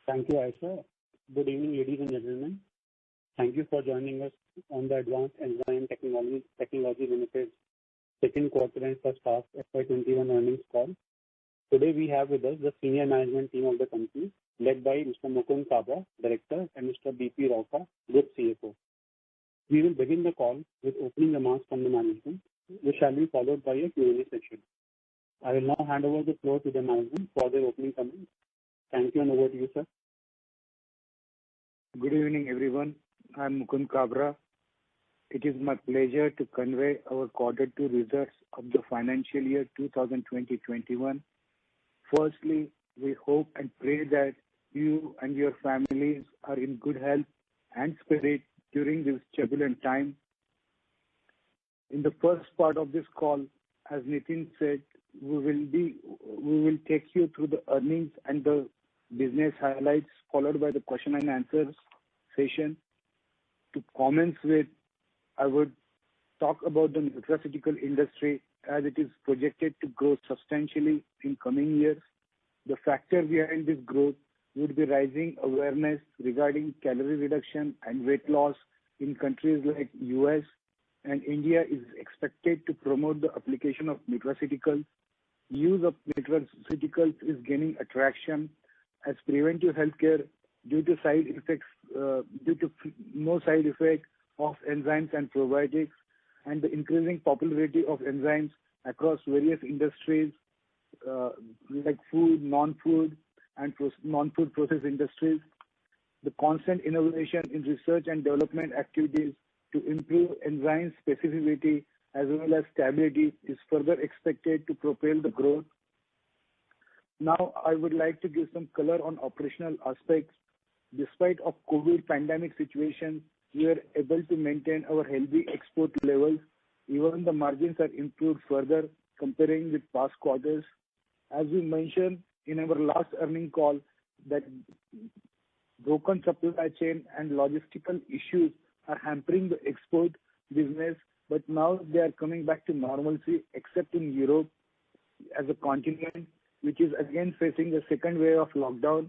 Thank you, Aisha. Good evening, ladies and gentlemen. Thank you for joining us on the Advanced Enzyme Technology Limited second quarter and first half FY21 earnings call. Today we have with us the senior management team of the company, led by Mr. Mukund Kabra, Director, and Mr. B.P. Rauka, Group CFO. We will begin the call with opening remarks from the management, which shall be followed by a Q&A session. I will now hand over the floor to the management for their opening comments. Thank you, and over to you, sir. Good evening, everyone. I am Mukund Kabra. It is my pleasure to convey our quarter two results of the financial year 2020-21. Firstly, we hope and pray that you and your families are in good health and spirit during this turbulent time. In the first part of this call, as Nitin said, we will take you through the earnings and the business highlights, followed by the question and answers session. To commence with, I would talk about the nutraceutical industry as it is projected to grow substantially in coming years. The factor behind this growth would be rising awareness regarding calorie reduction and weight loss in countries like US, and India is expected to promote the application of nutraceuticals. Use of nutraceuticals is gaining attraction as preventive healthcare due to no side effect of enzymes and probiotics, and the increasing popularity of enzymes across various industries like food, non-food, and non-food process industries. The constant innovation in research and development activities to improve enzyme specificity as well as stability is further expected to propel the growth. Now, I would like to give some color on operational aspects. Despite of COVID pandemic situation, we are able to maintain our healthy export levels. Even the margins are improved further comparing with past quarters. As we mentioned in our last earnings call, that broken supply chain and logistical issues are hampering the export business, but now they are coming back to normalcy, except in Europe as a continent, which is again facing the second wave of lockdown.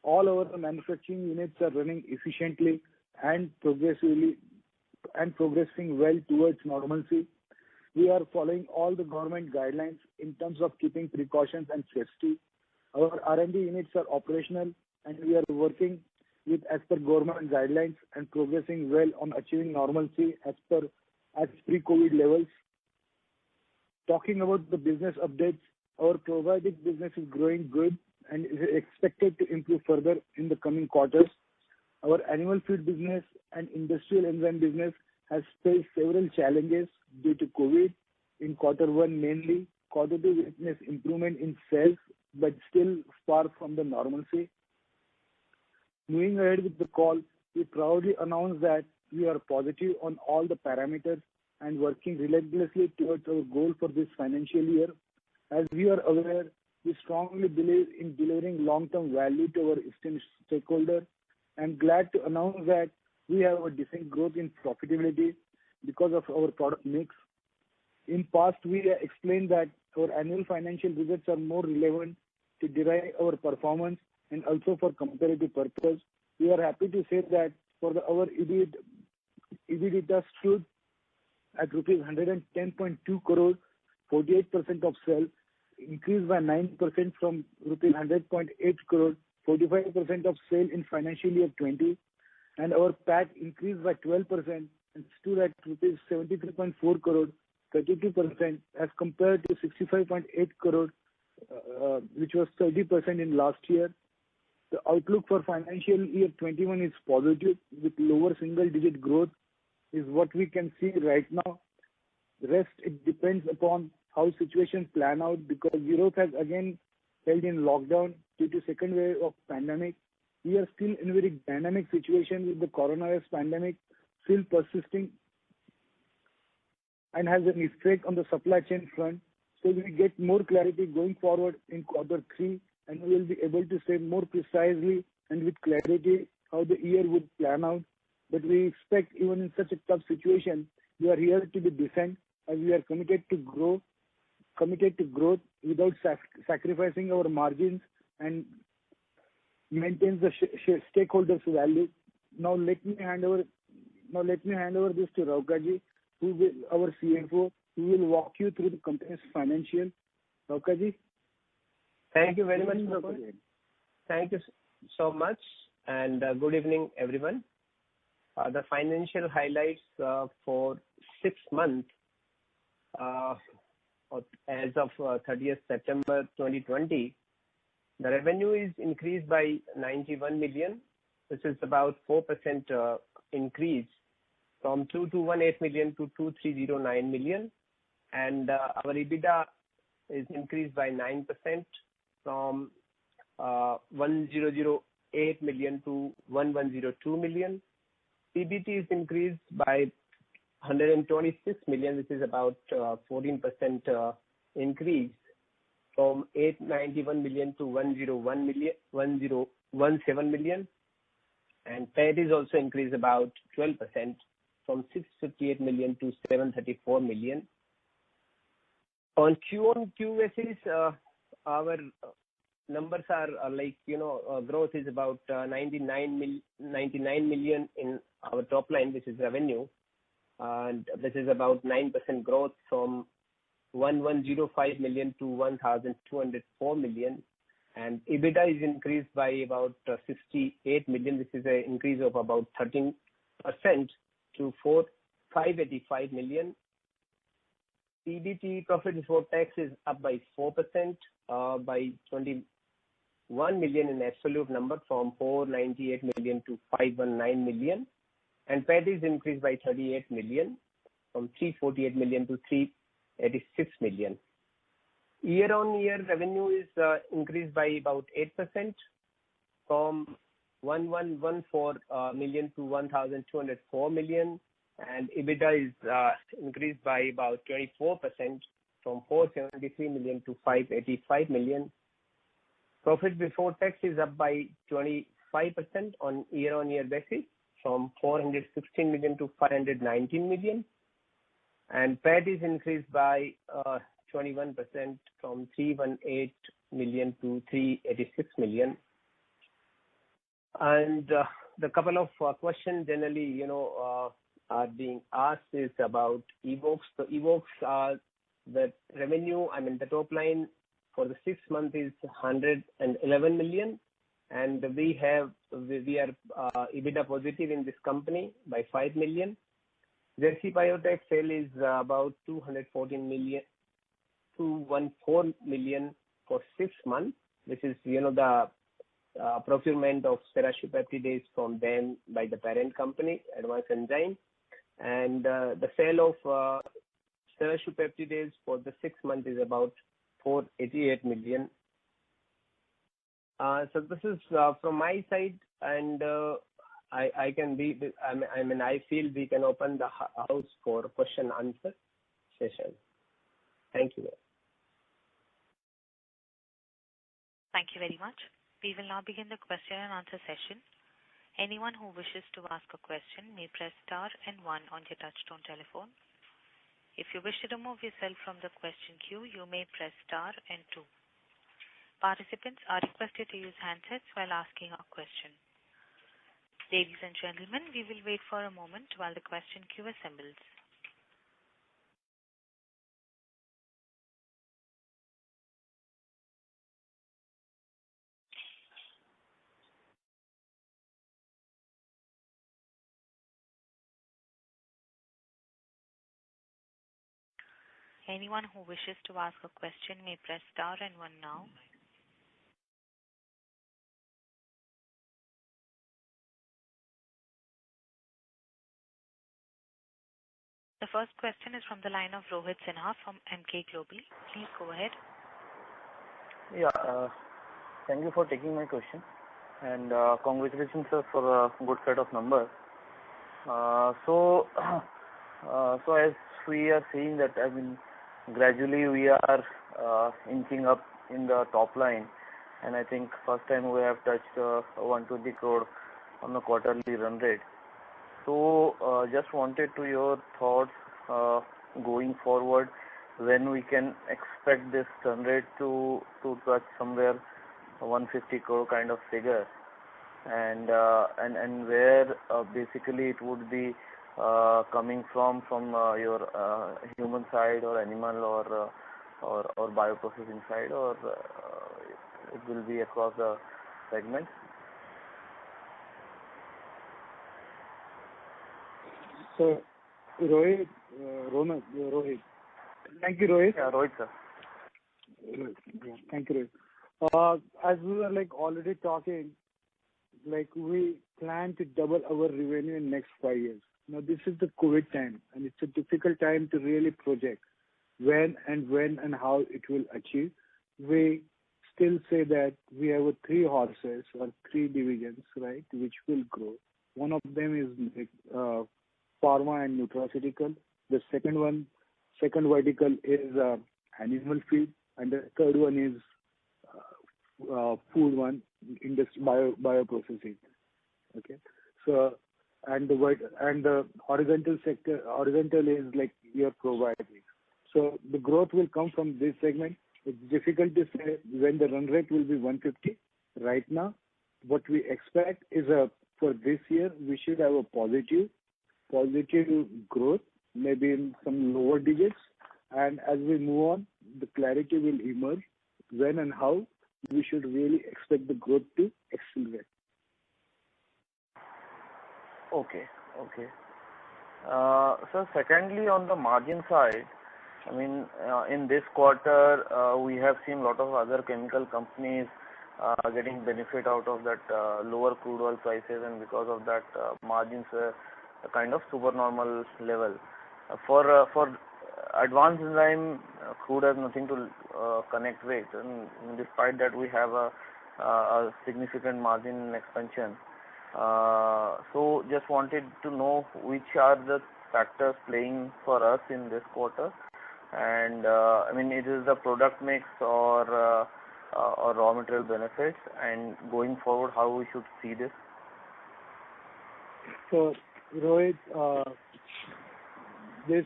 All our manufacturing units are running efficiently and progressing well towards normalcy. We are following all the government guidelines in terms of keeping precautions and safety. Our R&D units are operational and we are working as per government guidelines and progressing well on achieving normalcy as pre-COVID levels. Talking about the business updates, our probiotic business is growing good and is expected to improve further in the coming quarters. Our animal feed business and industrial enzyme business has faced several challenges due to COVID in quarter one mainly. Quarter two witnessed improvement in sales, but still far from the normalcy. Moving ahead with the call, we proudly announce that we are positive on all the parameters and working relentlessly towards our goal for this financial year. As we are aware, we strongly believe in delivering long-term value to our esteemed stakeholders. I'm glad to announce that we have a decent growth in profitability because of our product mix. In past, we explained that our annual financial results are more relevant to derive our performance and also for comparative purpose. We are happy to say that our EBITDA stood at rupees 110.2 crores, 48% of sales, increased by 9% from rupees 100.8 crores, 45% of sale in financial year 20, and our PAT increased by 12% and stood at rupees 73.4 crores, 32% as compared to 65.8 crores, which was 30% in last year. The outlook for financial year 21 is positive with lower single-digit growth is what we can see right now. The rest, it depends upon how situations plan out because Europe has again held in lockdown due to second wave of pandemic. We are still in a very dynamic situation with the coronavirus pandemic still persisting and has an effect on the supply chain front. So we get more clarity going forward in quarter three and we will be able to say more precisely and with clarity how the year would plan out. But we expect even in such a tough situation, we are here to be decent as we are committed to growth without sacrificing our margins and maintains the stakeholders' value. Now let me hand over this to Raukaji, our CFO, who will walk you through the company's financial. Raukaji. Thank you very much, Mukund. Thank you so much, and good evening, everyone. The financial highlights for 6 months as of 30th September 2020. The revenue is increased by 91 million, which is about 4% increase from 2218 million to 2309 million. And our EBITDA is increased by 9% from 1008 million to 1102 million. PBT is increased by 126 million, which is about 14% increase from 891 million to 1017 million. And PAT is also increased about 12% from 658 million to 734 million. On Q-on-Q basis, our numbers are growth is about 99 million in our top line, which is revenue, and this is about 9% growth from 1105 million to 1204 million. And EBITDA is increased by about 68 million, which is an increase of about 13% to 585 million. PBT, profit before tax, is up by 4% by 21 million in absolute number from 498 million to 519 million. And PAT is increased by 38 million from 348 million to 386 million. Year-on-year revenue is increased by about 8% from 1114 million to 1204 million. And EBITDA is increased by about 24% from 473 million to 585 million. Profit before tax is up by 25% on year-on-year basis from 416 million to 519 million. And PAT is increased by 21% from 318 million to 386 million. And the couple of questions generally, are being asked is about eVox. So eVox, the revenue, the top line for the 6 months is 111 million. And we are EBITDA positive in this company by 5 million. Jersey Biotech sale is about 214 million for 6 months, which is, the procurement of serratiopeptidase from them by the parent company, ADVENZYMES. And the sale of serratiopeptidase for the 6 months is about 488 million. So this is from my side, and I feel we can open the house for question answer session. Thank you. Thank you very much. We will now begin the question and answer session. Anyone who wishes to ask a question may press star and 1 on your touchtone telephone. If you wish to remove yourself from the question queue, you may press star and 2. Participants are requested to use handsets while asking a question. Ladies and gentlemen, we will wait for a moment while the question queue assembles. Anyone who wishes to ask a question may press star and 1 now. The first question is from the line of Rohit Sinha from MK Global. Please go ahead. Yeah, thank you for taking my question, and congratulations, sir, for a good set of numbers. So as we are seeing that, gradually we are inching up in the top line, and I think first time we have touched 120 crore on a quarterly run rate. So just wanted to your thoughts going forward, when we can expect this run rate to touch somewhere 150 crore kind of figure, and where basically it would be coming from your human side or animal or bioprocessing side, or it will be across the segments? So, Rohit. Thank you, Rohit. Yeah, Rohit, sir. Yeah, thank you, Rohit. As we were already talking, we plan to double our revenue in next 5 years. Now, this is the COVID time, and it's a difficult time to really project when and how it will achieve. We still say that we have 3 horses or 3 divisions, right, which will grow. One of them is pharma and nutraceutical. The second vertical is animal feed, and the third one is food one, industry bioprocessing. Okay, so and the horizontal is your probiotics. So the growth will come from this segment. It's difficult to say when the run rate will be 150. Right now, what we expect is for this year we should have a positive growth, maybe in some lower digits, and as we move on, the clarity will emerge when and how we should really expect the growth to accelerate. Okay. So secondly, on the margin side, I mean, in this quarter, we have seen a lot of other chemical companies getting benefit out of that lower crude oil prices, and because of that, margins were a kind of supernormal level. For advanced enzyme, crude has nothing to connect with, and despite that, we have a significant margin expansion. So just wanted to know which are the factors playing for us in this quarter, and I mean, it is the product mix or raw material benefits, and going forward, how we should see this? So, Rohit, this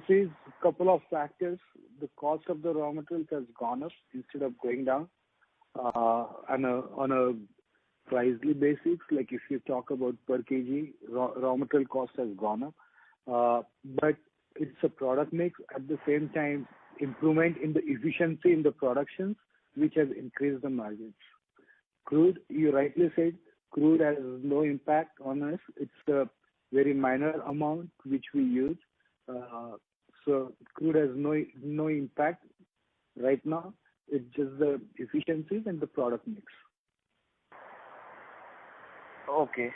is a couple of factors. The cost of the raw materials has gone up instead of going down on a pricely basis. Like if you talk about per kg, raw material cost has gone up, but it's a product mix. At the same time, improvement in the efficiency in the productions, which has increased the margins. Crude, you rightly said, crude has no impact on us. It's a very minor amount which we use. So crude has no impact right now. It's just the efficiencies and the product mix. Okay.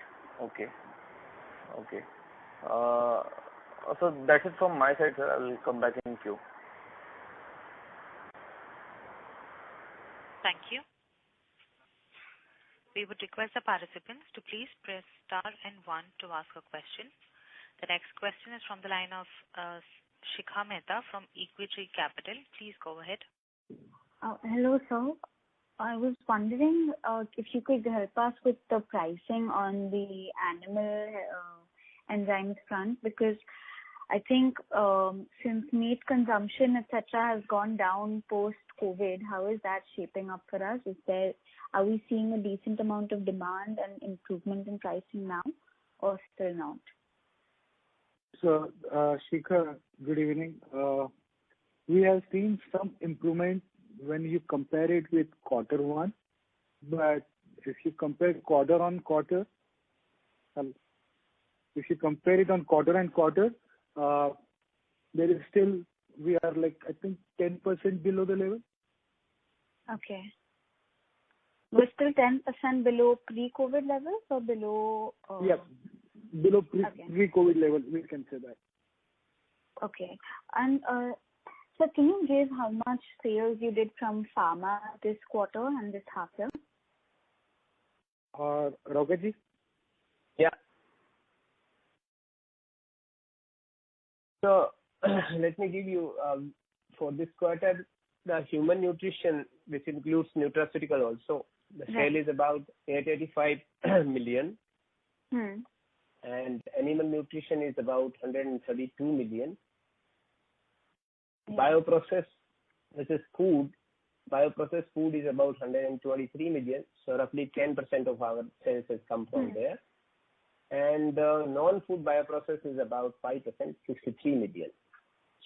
So that's it from my side, sir. I will come back in queue. Thank you. We would request the participants to please press star and 1 to ask a question. The next question is from the line of Shikha Mehta from Equity Capital. Please go ahead. Hello, sir. I was wondering if you could help us with the pricing on the animal enzymes front, because I think since meat consumption, etc., has gone down post-COVID, how is that shaping up for us? Are we seeing a decent amount of demand and improvement in pricing now, or still not? So, Shikha, good evening. We have seen some improvement when you compare it with quarter 1, but if you compare quarter on quarter, there is still, we are I think 10% below the level. Okay. We're still 10% below pre-COVID levels or below? Yeah, below pre-COVID level, we can say that. Okay. And so can you give how much sales you did from pharma this quarter and this half year? Raukaji? Yeah. So let me give you, for this quarter, the human nutrition, which includes nutraceutical also, the sale is about 885 million. And animal nutrition is about 132 million. Bioprocess, which is food, Bioprocessed food is about 123 million, so roughly 10% of our sales has come from there. And non-food bioprocess is about 5%, 63 million.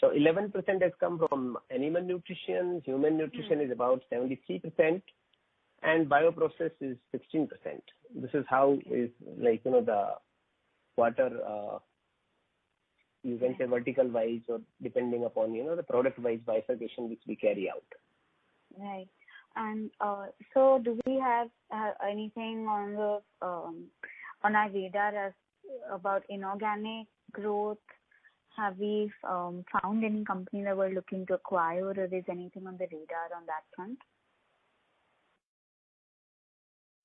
So 11% has come from animal nutrition, human nutrition is about 73%, and bioprocess is 16%. This is how is the quarter, you can say vertical wise or depending upon, the product wise bifurcation which we carry out. Right. And so do we have anything on the on our radar as about inorganic growth? Have we found any company that we're looking to acquire, or is anything on the radar on that front?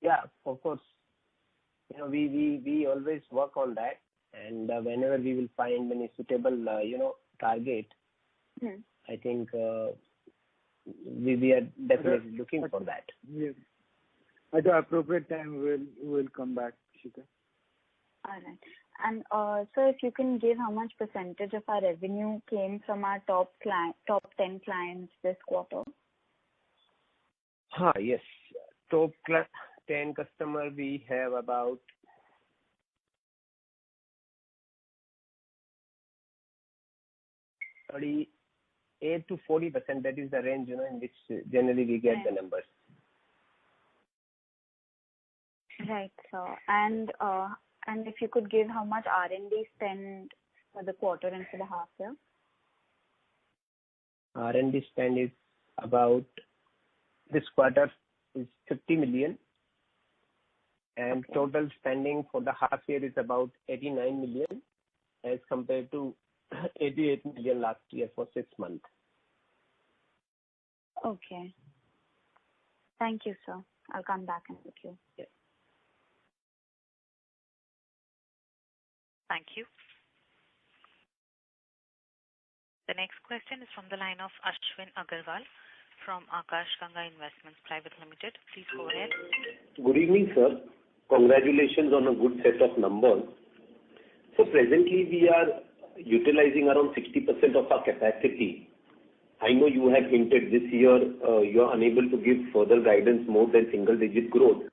Yeah, of course. We always work on that, and whenever we will find any suitable target, I think we are definitely looking for that. Yeah. At the appropriate time, we'll come back, Shika. All right. And so if you can give how much percentage of our revenue came from our top 10 clients this quarter? Yes. Top 10 customer, we have about 38 to 40%. That is the range, in which generally we get the numbers. Right. So, and if you could give how much R&D spend for the quarter and for the half year? R&D spend is about, this quarter is 50 million. And total spending for the half year is about 89 million as compared to 88 million last year for 6 months. Okay. Thank you, sir. I'll come back and with you. Yeah. Thank you. The next question is from the line of Ashwin Agarwal from Akash Ganga Investments Private Limited. Please go ahead. Good evening, sir. Congratulations on a good set of numbers. So presently we are utilizing around 60% of our capacity. I know you have hinted this year you are unable to give further guidance more than single-digit growth.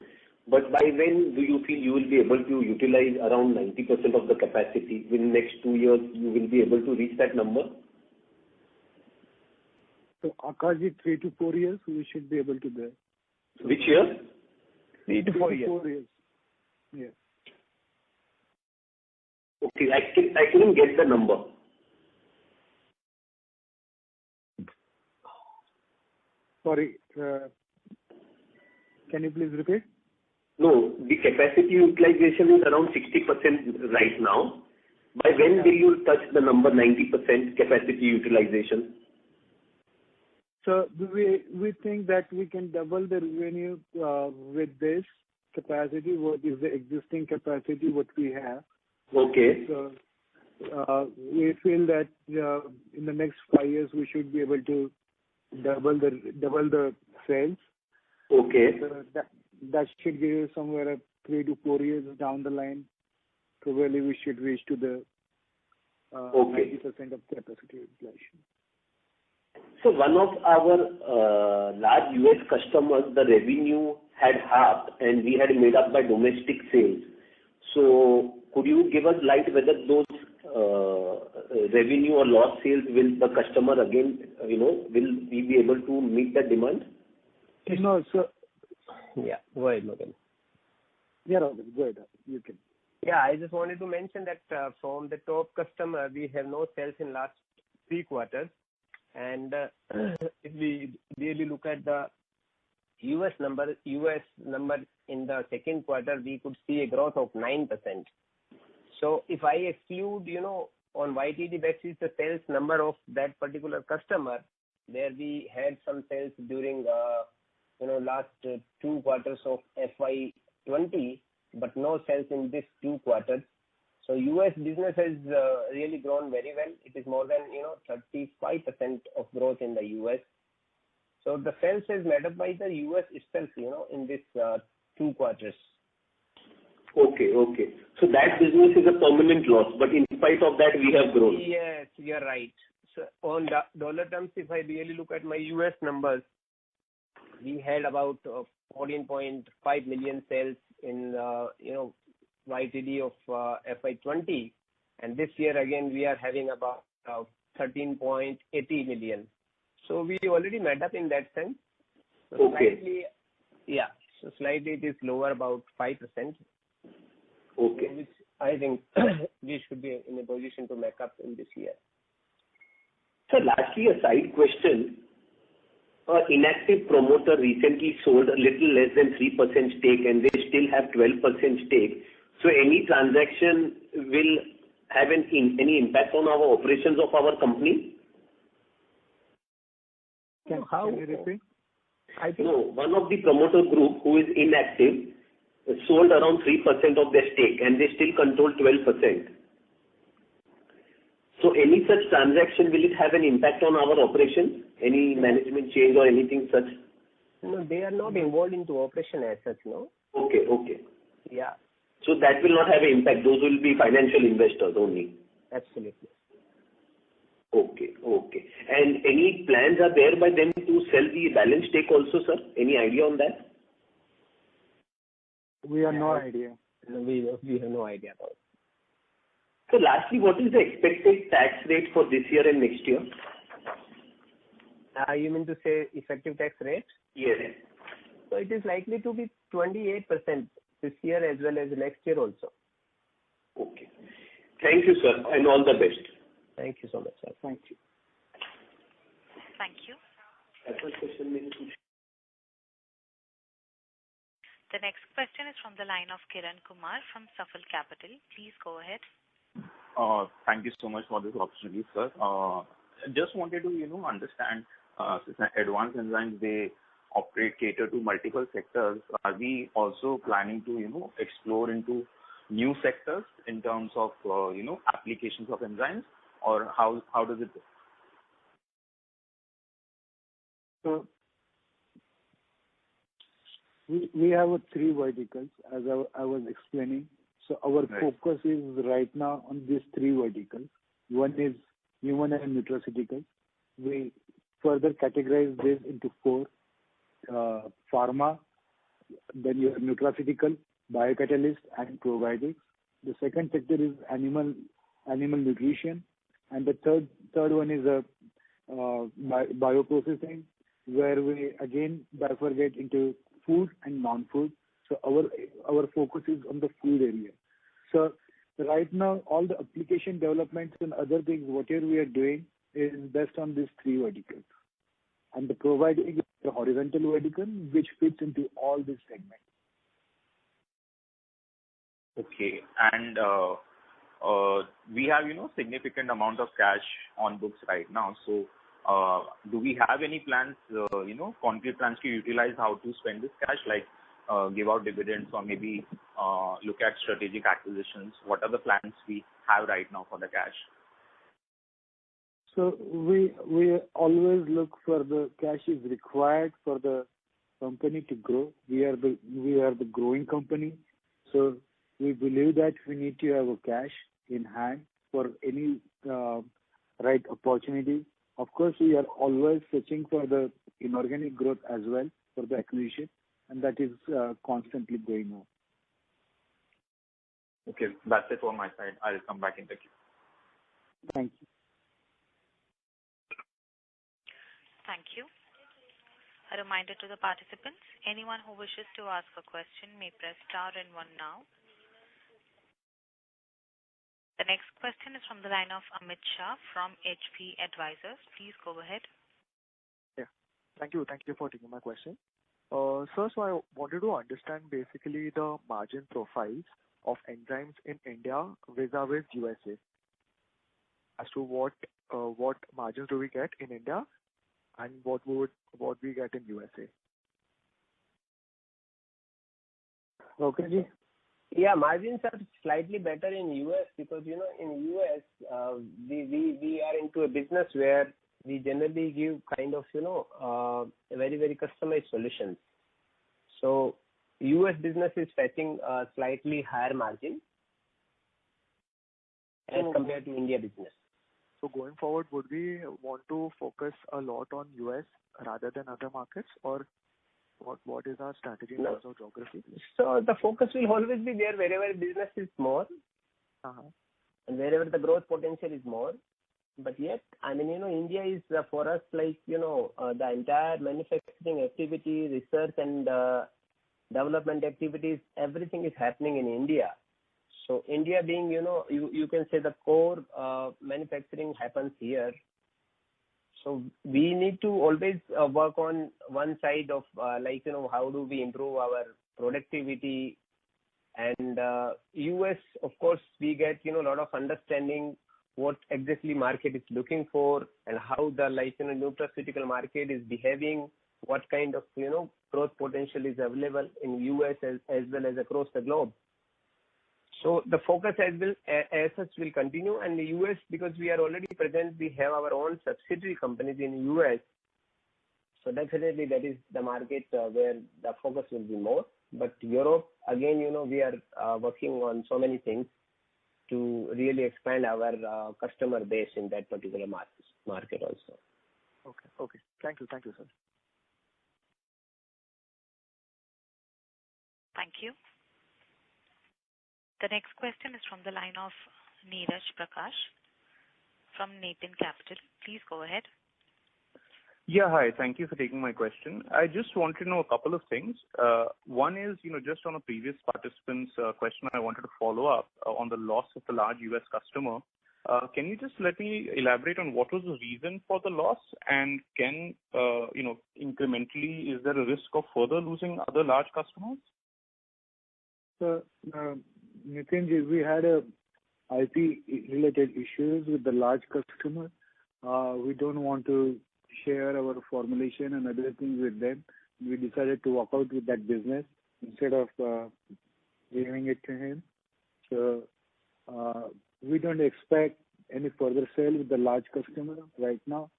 But by when do you feel you will be able to utilize around 90% of the capacity? Within the next 2 years, you will be able to reach that number? So, Akash, 3 to 4 years, we should be able to do. Which year? 3 to 4 years. 4 years. Yeah. Okay, I couldn't get the number. Sorry, can you please repeat? No, the capacity utilization is around 60% right now. By when will you touch the number 90% capacity utilization? So we think that we can double the revenue with this capacity. What is the existing capacity what we have? Okay. So we feel that in the next 5 years we should be able to double the sales. Okay. So that should give you somewhere 3 to 4 years down the line. Probably we should reach to the 90% of capacity utilization. So one of our large US customers, the revenue had halved and we had made up by domestic sales. So could you give us light whether those revenue or lost sales will the customer again, will we be able to meet the demand? No, sir. Yeah, go ahead, Logan. Yeah, Robin, go ahead. You can. Yeah, I just wanted to mention that from the top customer, we have no sales in last 3 quarters. And if we really look at the US number in the second quarter, we could see a growth of 9%. So if I exclude, on YTD basis, the sales number of that particular customer, where we had some sales during, last 2 quarters of FY20, but no sales in these 2 quarters. So US business has really grown very well. It is more than 35% of growth in the US. So the sales is made up by the US itself, in this 2 quarters. Okay. So that business is a permanent loss, but in spite of that, we have grown. Yes, you're right. So on dollar terms, if I really look at my US numbers, we had about 14.5 million sales in YTD of FY20, and this year again we are having about 13.80 million. So we already met up in that sense. So Okay. Slightly it is lower, about 5%. Okay. Which I think we should be in a position to make up in this year. So lastly, a side question. An inactive promoter recently sold a little less than 3% stake, and they still have 12% stake. So any transaction will have any impact on our operations of our company? Can you repeat? I think No, one of the promoter group who is inactive sold around 3% of their stake, and they still control 12%. So any such transaction, will it have an impact on our operations? Any management change or anything such? no, they are not involved into operation as such, no. Okay. Yeah, So that will not have an impact. Those will be financial investors only. absolutely. Okay. And any plans are there by them to sell the balance stake also, sir? Any idea on that? We have no idea. No, we have no idea about it. So lastly, what is the expected tax rate for this year and next year? You mean to say effective tax rate? Yes. So it is likely to be 28% this year as well as next year also. Okay. Thank you, sir, and all the best. Thank you so much, sir. Thank you. Thank you. That's one question. The next question is from the line of Kiran Kumar from Safal Capital. Please go ahead. Thank you so much for this opportunity, sir. Just wanted to, understand, since Advanced Enzymes, they cater to multiple sectors. Are we also planning to, explore into new sectors in terms of, applications of enzymes, or how does it go? So we have three verticals, as I was explaining. So our focus is right now on these three verticals. One is human and nutraceuticals. We further categorize this into four: pharma, then you have nutraceutical, biocatalyst, and probiotics. The second sector is animal nutrition, and the third one is bioprocessing, where we again bifurcate into food and non-food. So our focus is on the food area. So right now, all the application developments and other things, whatever we are doing, is based on these three verticals. And the probiotic is the horizontal vertical, which fits into all these segments. Okay. And we have, significant amount of cash on books right now. So do we have any plans, concrete plans to utilize how to spend this cash, like give out dividends or maybe look at strategic acquisitions? What are the plans we have right now for the cash? So we always look for the cash is required for the company to grow. We are the growing company, so we believe that we need to have a cash in hand for any right opportunity. Of course, we are always searching for the inorganic growth as well for the acquisition, and that is constantly going on. Okay, that's it on my side. I'll come back in the queue. Thank you. Thank you. A reminder to the participants, anyone who wishes to ask a question may press star and one now. The next question is from the line of Amit Shah from HP Advisors. Please go ahead. Yeah. Thank you. Thank you for taking my question. Sir, so I wanted to understand basically the margin profiles of enzymes in India vis-a-vis USA. As to what margins do we get in India and what we get in USA. Okay, ji. Yeah, margins are slightly better in US because, in US, we are into a business where we generally give kind of, very, very customized solutions. So US business is fetching a slightly higher margin as compared to India business. So going forward, would we want to focus a lot on US rather than other markets, or What is our strategy in terms of geography? So the focus will always be there wherever business is more and wherever the growth potential is more. But yet, India is for us like, the entire manufacturing activity, research and development activities, everything is happening in India. So India being, you can say the core manufacturing happens here. So we need to always work on one side of how do we improve our productivity. And US, of course, we get, a lot of understanding what exactly market is looking for and how the nutraceutical market is behaving, what kind of, growth potential is available in US as well as across the globe. So the focus as such will continue, and the US, because we are already present, we have our own subsidiary companies in US. So definitely that is the market where the focus will be more. But Europe, again, we are working on so many things to really expand our customer base in that particular market also. Okay. Thank you, sir. Thank you. The next question is from the line of Neeraj Prakash from Nathan Capital. Please go ahead. Yeah, hi. Thank you for taking my question. I just want to know a couple of things. One is, just on a previous participant's question, I wanted to follow up on the loss of the large US customer. Can you just let me elaborate on what was the reason for the loss, and can, incrementally, is there a risk of further losing other large customers? So, Nitin, we had IP-related issues with the large customer. We don't want to share our formulation and other things with them. We decided to walk out with that business instead of giving it to him. So we don't expect any further sale with the large customer right now.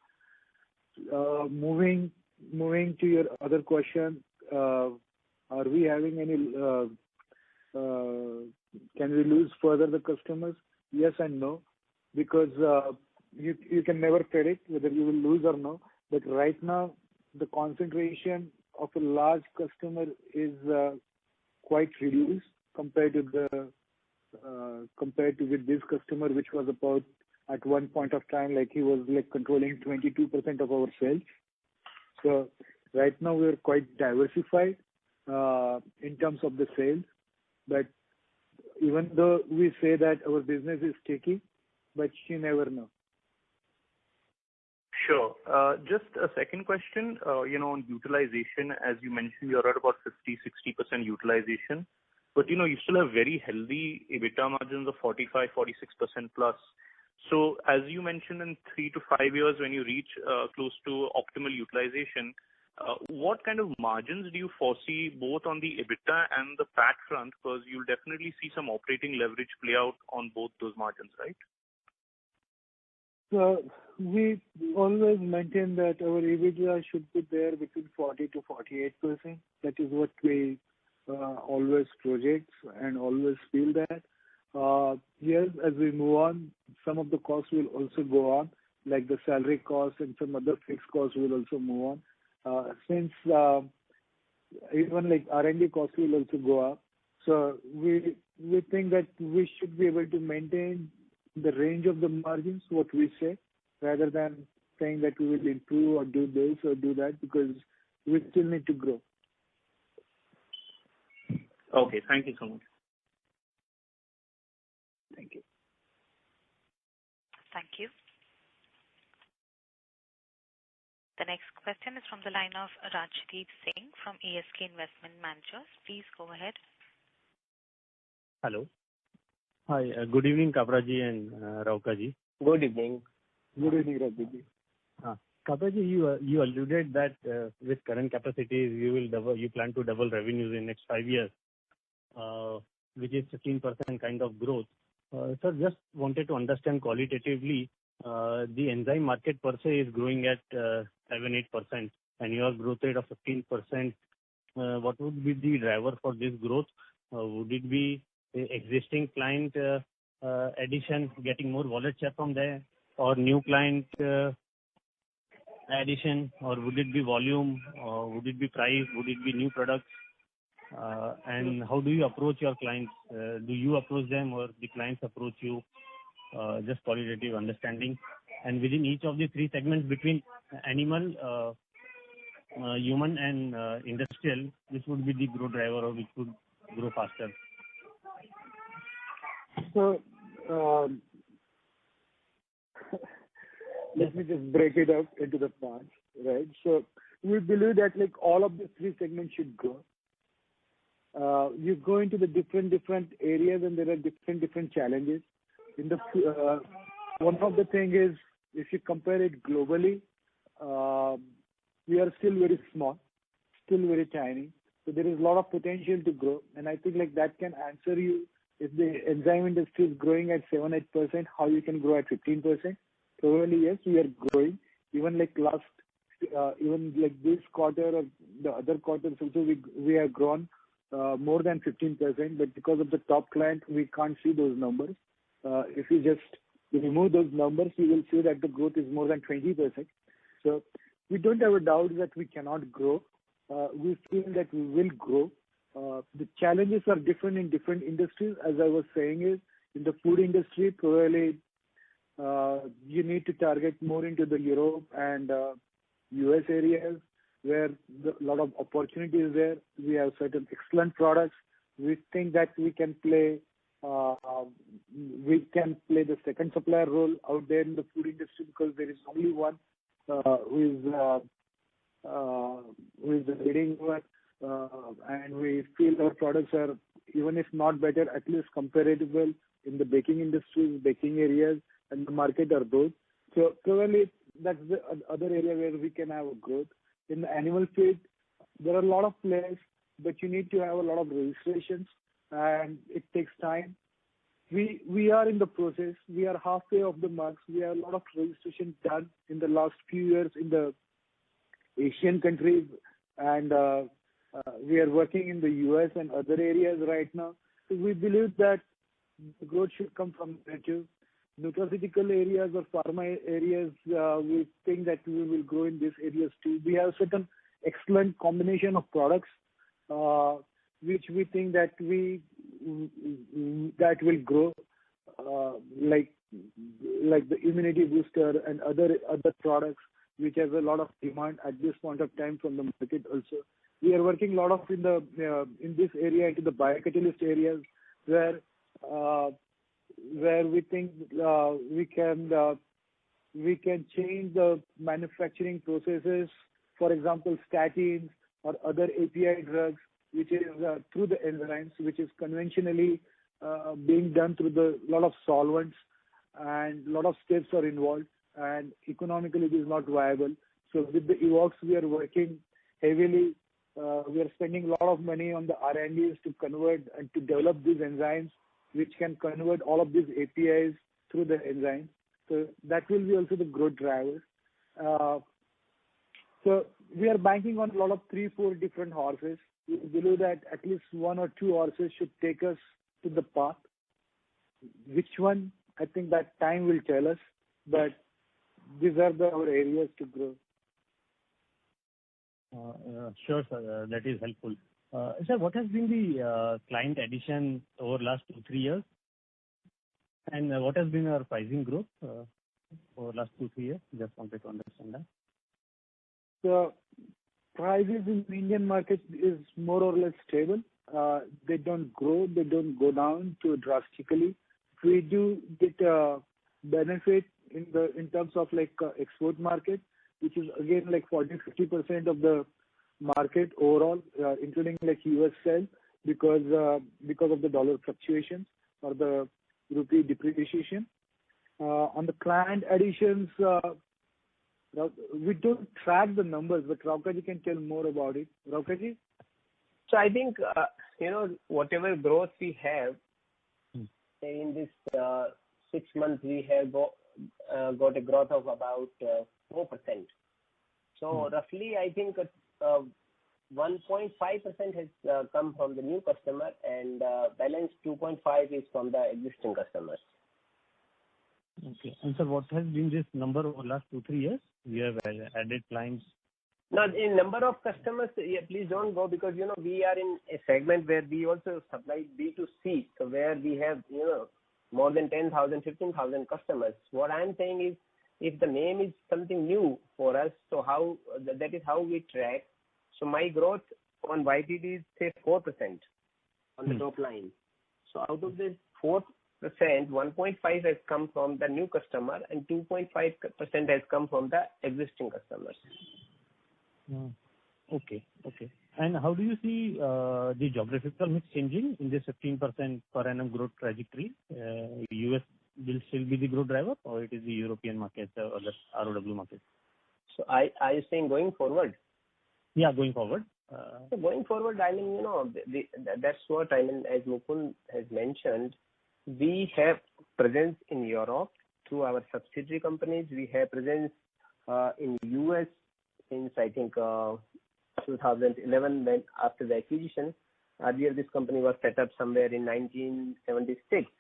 Moving to your other question, are we having any can we lose further the customers? Yes and no, because you can never predict whether you will lose or no. But right now, the concentration of a large customer is quite reduced compared to with this customer, which was about at one point of time he was controlling 22% of our sales. So right now we are quite diversified in terms of the sales. But even though we say that our business is sticky, but you never know. Sure. Just a second question, on utilization. As you mentioned, you're at about 50-60% utilization. But, you still have very healthy EBITDA margins of 45-46% plus. So as you mentioned, in 3 to 5 years, when you reach close to optimal utilization, what kind of margins do you foresee both on the EBITDA and the PAT front? Because you'll definitely see some operating leverage play out on both those margins, right? So we always maintain that our EBITDA should be there between 40 to 48%. That is what we always project and always feel that. Yes, as we move on, some of the costs will also go on, like the salary costs and some other fixed costs will also move on. Since even R&D costs will also go up. So we think that we should be able to maintain the range of the margins, what we say, rather than saying that we will improve or do this or do that, because we still need to grow. Okay, thank you so much. Thank you. Thank you. The next question is from the line of Rajdeep Singh from ASK Investment Managers. Please go ahead. Hello. Hi. Good evening, Kapraji and Raukaji. Good evening. Good evening, Rajdeep. Kapraji, you alluded that with current capacities, you plan to double revenues in next 5 years, which is 15% kind of growth. Sir, just wanted to understand qualitatively, the enzyme market per se is growing at 7-8%, and your growth rate of 15%. What would be the driver for this growth? Would it be existing client addition, getting more wallet share from there, or new client addition, or would it be volume, or would it be price, would it be new products? And how do you approach your clients? Do you approach them or the clients approach you? Just qualitative understanding. And within each of the three segments between animal, human and industrial, this would be the growth driver or which would grow faster. So let me just break it up into the parts, right? So we believe that like all of the three segments should grow. You go into the different areas and there are different challenges. In the one of the thing is if you compare it globally, we are still very small, still very tiny. So there is a lot of potential to grow, and I think like that can answer you if the enzyme industry is growing at 7-8%, how you can grow at 15%. Probably yes, we are growing. Even like even like this quarter or the other quarters also we have grown more than 15%, but because of the top client, we can't see those numbers. If you just remove those numbers, you will see that the growth is more than 20%. So we don't have a doubt that we cannot grow. We feel that we will grow. The challenges are different in different industries. As I was saying is, in the food industry, probably you need to target more into the Europe and US areas where a lot of opportunity is there. We have certain excellent products. We think that we can play the second supplier role out there in the food industry because there is only one who is the leading one, and we feel our products are, even if not better, at least comparable in the baking industries, baking areas, and the market are those. So probably that's the other area where we can have a growth. In the animal feed, there are a lot of players, but you need to have a lot of registrations, and it takes time. We are in the process. We are halfway of the marks. We have a lot of registration done in the last few years in the Asian countries, and we are working in the US and other areas right now. So we believe that the growth should come from there too. Nutraceutical areas or pharma areas, we think that we will grow in these areas too. We have certain excellent combination of products, which we think that that will grow, like the immunity booster and other products, which has a lot of demand at this point of time from the market also. We are working a lot of in this area into the biocatalyst areas where we think we can change the manufacturing processes. For example, statins or other API drugs, which is through the enzymes, which is conventionally being done through the lot of solvents, and a lot of steps are involved, and economically it is not viable. So with the EVOX, we are working heavily. We are spending a lot of money on the R&Ds to convert and to develop these enzymes, which can convert all of these APIs through the enzymes. So that will be also the growth drivers. So we are banking on a lot of 3-4 different horses. We believe that at least 1 or 2 horses should take us to the path. Which one? I think that time will tell us. But these are our areas to grow. Sure, sir. That is helpful. Sir, what has been the client addition over last 2-3 years? And what has been our pricing growth over last 2-3 years? Just wanted to understand that. So prices in the Indian market is more or less stable. They don't grow, they don't go down too drastically. We do get a benefit in terms of like export market, which is again like 40-50% of the market overall, including like US sale, because of the dollar fluctuations or the rupee depreciation. On the client additions, we don't track the numbers, but Raukaji can tell more about it. Raukaji? So I think, whatever growth we have in this 6 months, we have got a growth of about 4%. So roughly, I think 1.5% has come from the new customer, and balance 2.5 is from the existing customers. Okay. And sir, what has been this number over the last 2-3 years? We have added clients. Now, in number of customers, please don't go, because, we are in a segment where we also supply B2C, so where we have, more than 10,000, 15,000 customers. What I'm saying is, if the name is something new for us, so that is how we track. So my growth on YTD is, say, 4% on the top line. So out of this 4%, 1.5 has come from the new customer and 2.5% has come from the existing customers. Okay. And how do you see the geographical mix changing in this 15% per annum growth trajectory? US will still be the growth driver, or it is the European market or the ROW market? So are you saying going forward? Yeah, going forward. So going forward, I mean, that's what I mean, as Mukund has mentioned, we have presence in Europe through our subsidiary companies. We have presence in US since, I think, 2011, when after the acquisition. Earlier, this company was set up somewhere in 1976.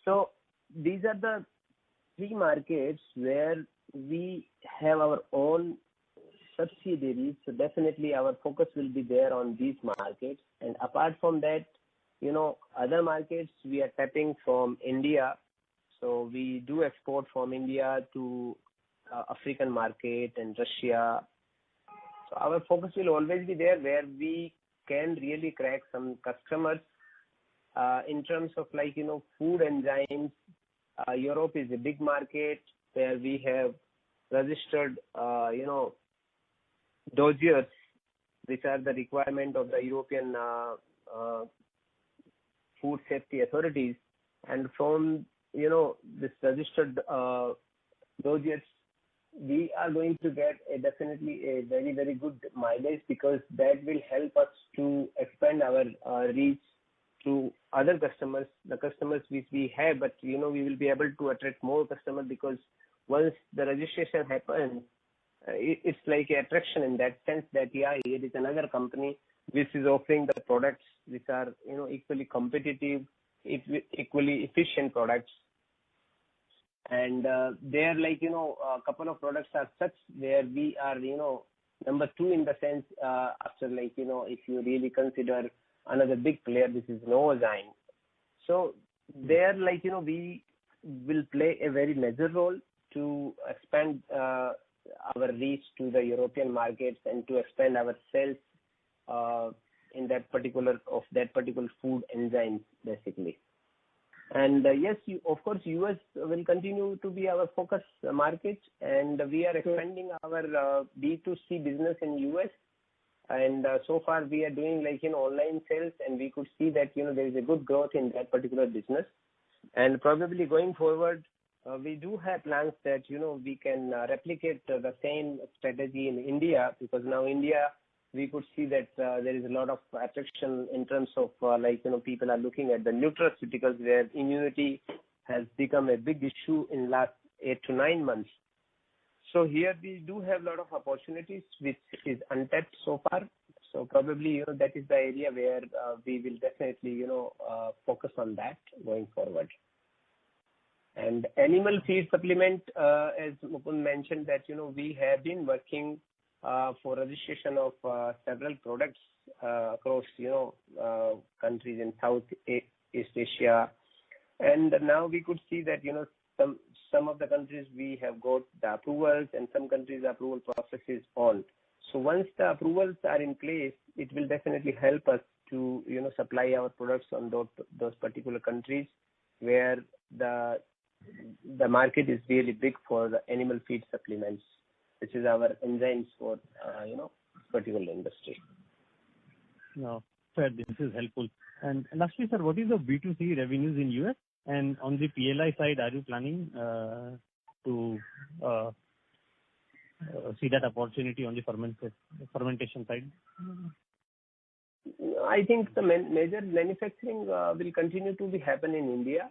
So these are the 3 markets where we have our own subsidiaries. So definitely our focus will be there on these markets. And apart from that, other markets we are tapping from India. So we do export from India to African market and Russia. So our focus will always be there, where we can really crack some customers. In terms of food enzymes, Europe is a big market where we have registered, dossiers, which are the requirement of the European food safety authorities. And from, this registered dossiers, we are going to get definitely a very, very good mileage, because that will help us to expand our reach to other customers, the customers which we have, but we will be able to attract more customers, because once the registration happens, it's like an attraction in that sense that, here is another company which is offering the products which are, equally competitive, equally efficient products. And there, a couple of products are such where we are, number 2 in the sense, after if you really consider another big player, this is Novozyme. So there, we will play a very major role to expand our reach to the European markets and to expand our sales in that particular food enzymes, basically. And yes, of course, US will continue to be our focus market, and we are expanding our B2C business in US. And so far we are doing online sales, and we could see that there is a good growth in that particular business. And probably going forward, we do have plans that we can replicate the same strategy in India, because now India, we could see that there is a lot of attraction in terms of people are looking at the nutraceuticals, where immunity has become a big issue in last 8 to 9 months. So here we do have a lot of opportunities which is untapped so far. So probably that is the area where we will definitely focus on that going forward. And animal feed supplement, as Mukund mentioned, that we have been working for registration of several products across countries in Southeast Asia, and now we could see that some of the countries we have got the approvals, and some countries the approval process is on. So once the approvals are in place, it will definitely help us to supply our products on those particular countries where the market is really big for the animal feed supplements, which is our enzymes for particular industry. No, sir, this is helpful. And lastly, sir, what is the B2C revenues in US? And on the PLI side, are you planning to see that opportunity on the fermentation side? I think the major manufacturing will continue to be happen in India.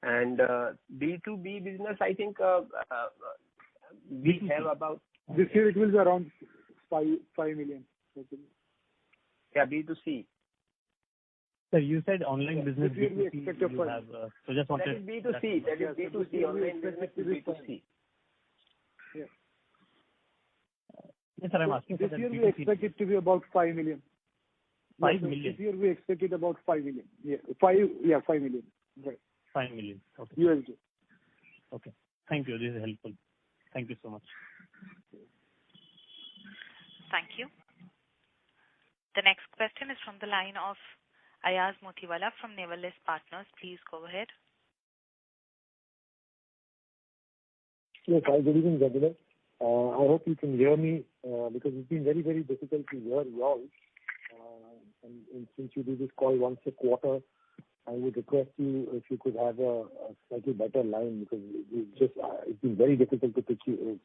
And B2B business, I think we have about... This year it will be around 5 million. Yeah, B2C. Sir, you said online business This year we B2C expect a you have. So just wanted. That is B2C. That is B2C. Online business is B2C. Yeah. Yes, sir, I'm asking for This that year B2C. we expect it to be about 5 million. 5 Yes, million. This year we expect it about 5 million. Yeah, 5 million. Right. 5 million. Okay. USD. Okay. Thank you. This is helpful. Thank you so much. Thank you. The next question is from the line of Ayaz Motiwala from Navalist Partners. Please go ahead. Yes, hi, good evening, gentlemen. I hope you can hear me because it's been very, very difficult to hear you all. And since you do this call once a quarter, I would request you if you could have a slightly better line because it's been very difficult to pick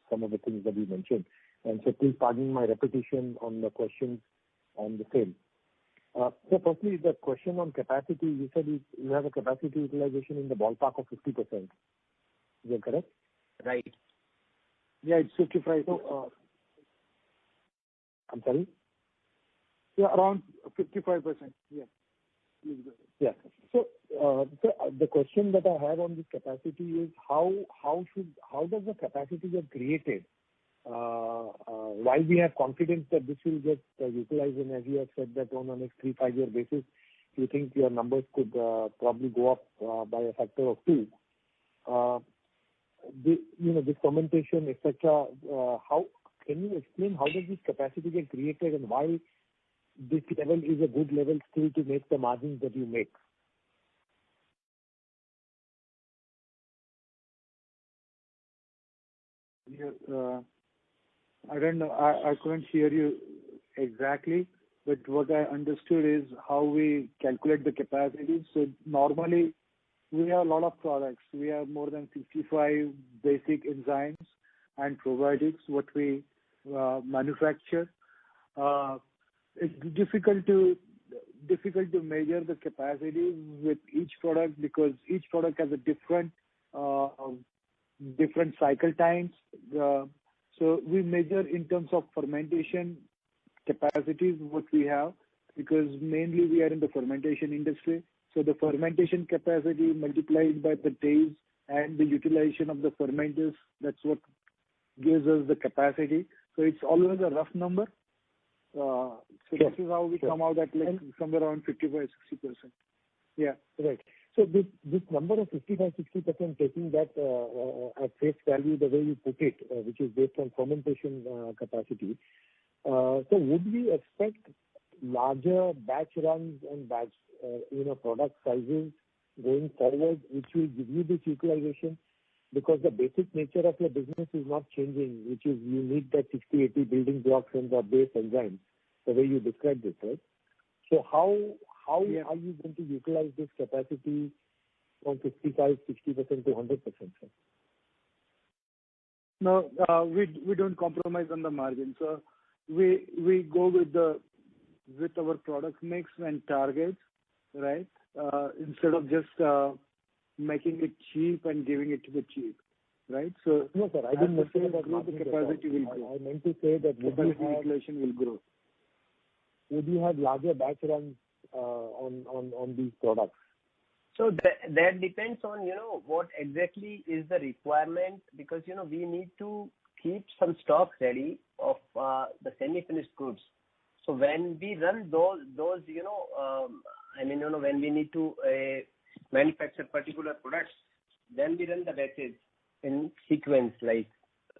some of the things that you mentioned. And so please pardon my repetition on the questions on the same. So firstly, the question on capacity, you said you have a capacity utilization in the ballpark of 50%. Is that correct? Right. Yeah, it's 55. So, I'm sorry? Yeah, around 55%. Yeah. Yeah. So, the question that I have on this capacity is how does the capacity get created? While we have confidence that this will get utilized, and as you have said that on a next 3-5 year basis, you think your numbers could probably go up by a factor of 2. This fermentation, etc. How can you explain how does this capacity get created and why this level is a good level still to make the margins that you make? Yeah, I don't know. I couldn't hear you exactly, but what I understood is how we calculate the capacity. So normally, we have a lot of products. We have more than 55 basic enzymes and probiotics, what we manufacture. It's difficult to measure the capacity with each product because each product has a different cycle times. So we measure in terms of fermentation capacities what we have because mainly we are in the fermentation industry. So the fermentation capacity multiplied by the days and the utilization of the fermenters, that's what gives us the capacity. So it's always a rough number. So Sure. This is how we come out at like somewhere around 55-60%. Yeah. Right. So this number of 55-60%, taking that at face value the way you put it, which is based on fermentation capacity. So would we expect larger batch runs and batch product sizes going forward, which will give you this utilization? Because the basic nature of your business is not changing, which is you need that 60-80 building blocks and the base enzymes, the way you described it, right? So how are you going to utilize this capacity from 55-60% to 100%? Sir? No, we don't compromise on the margin. So we go with our product mix and targets, right? Instead of just making it cheap and giving it to the cheap, right? So no, sir, I didn't say that the capacity will grow. I meant to say that utilization will grow. Would you have larger batch runs on these products? So that depends on what exactly is the requirement because we need to keep some stock ready of the semi-finished goods. So when we run those when we need to manufacture particular products, then we run the batches in sequence, like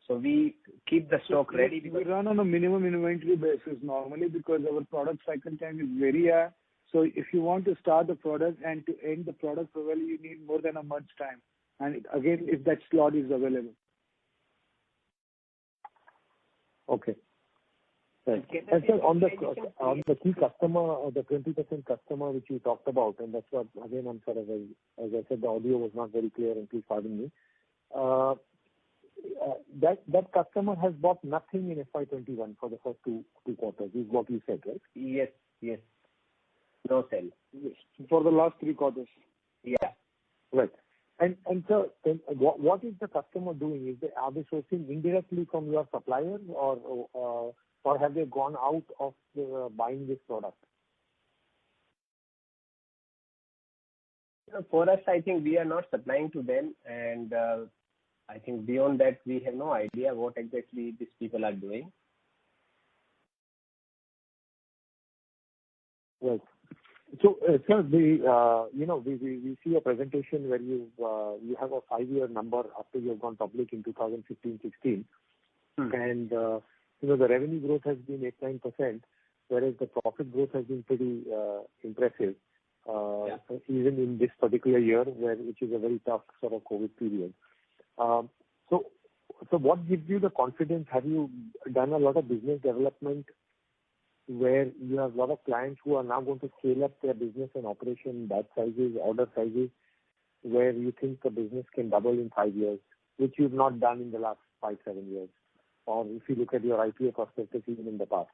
so we keep the stock ready. We run on a minimum inventory basis normally because our product cycle time is very high. So if you want to start the product and to end the product, probably you need more than a month's time. And again, if that slot is available. Okay. Right. And so on the key customer, or the 20% customer which you talked about, and that's what, again, I'm sorry, as I said, the audio was not very clear, and please pardon me. That customer has bought nothing in FY21 for the first two quarters, is what you said, right? Yes. No sell. Yes. For the last 3 quarters. Yeah. Right. And so what is the customer doing? Are they sourcing indirectly from your suppliers or have they gone out of buying this product? For us, I think we are not supplying to them, and I think beyond that, we have no idea what exactly these people are doing. Right. So, sir, we see a presentation where you have a 5-year number after you have gone public in 2015-16, and the revenue growth has been 8-9%, whereas the profit growth has been pretty impressive, even in this particular year, which is a very tough sort of COVID period. So what gives you the confidence? Have you done a lot of business development where you have a lot of clients who are now going to scale up their business and operation, batch sizes, order sizes, where you think the business can double in 5 years, which you've not done in the last 5-7 years, or if you look at your IPO perspective even in the past?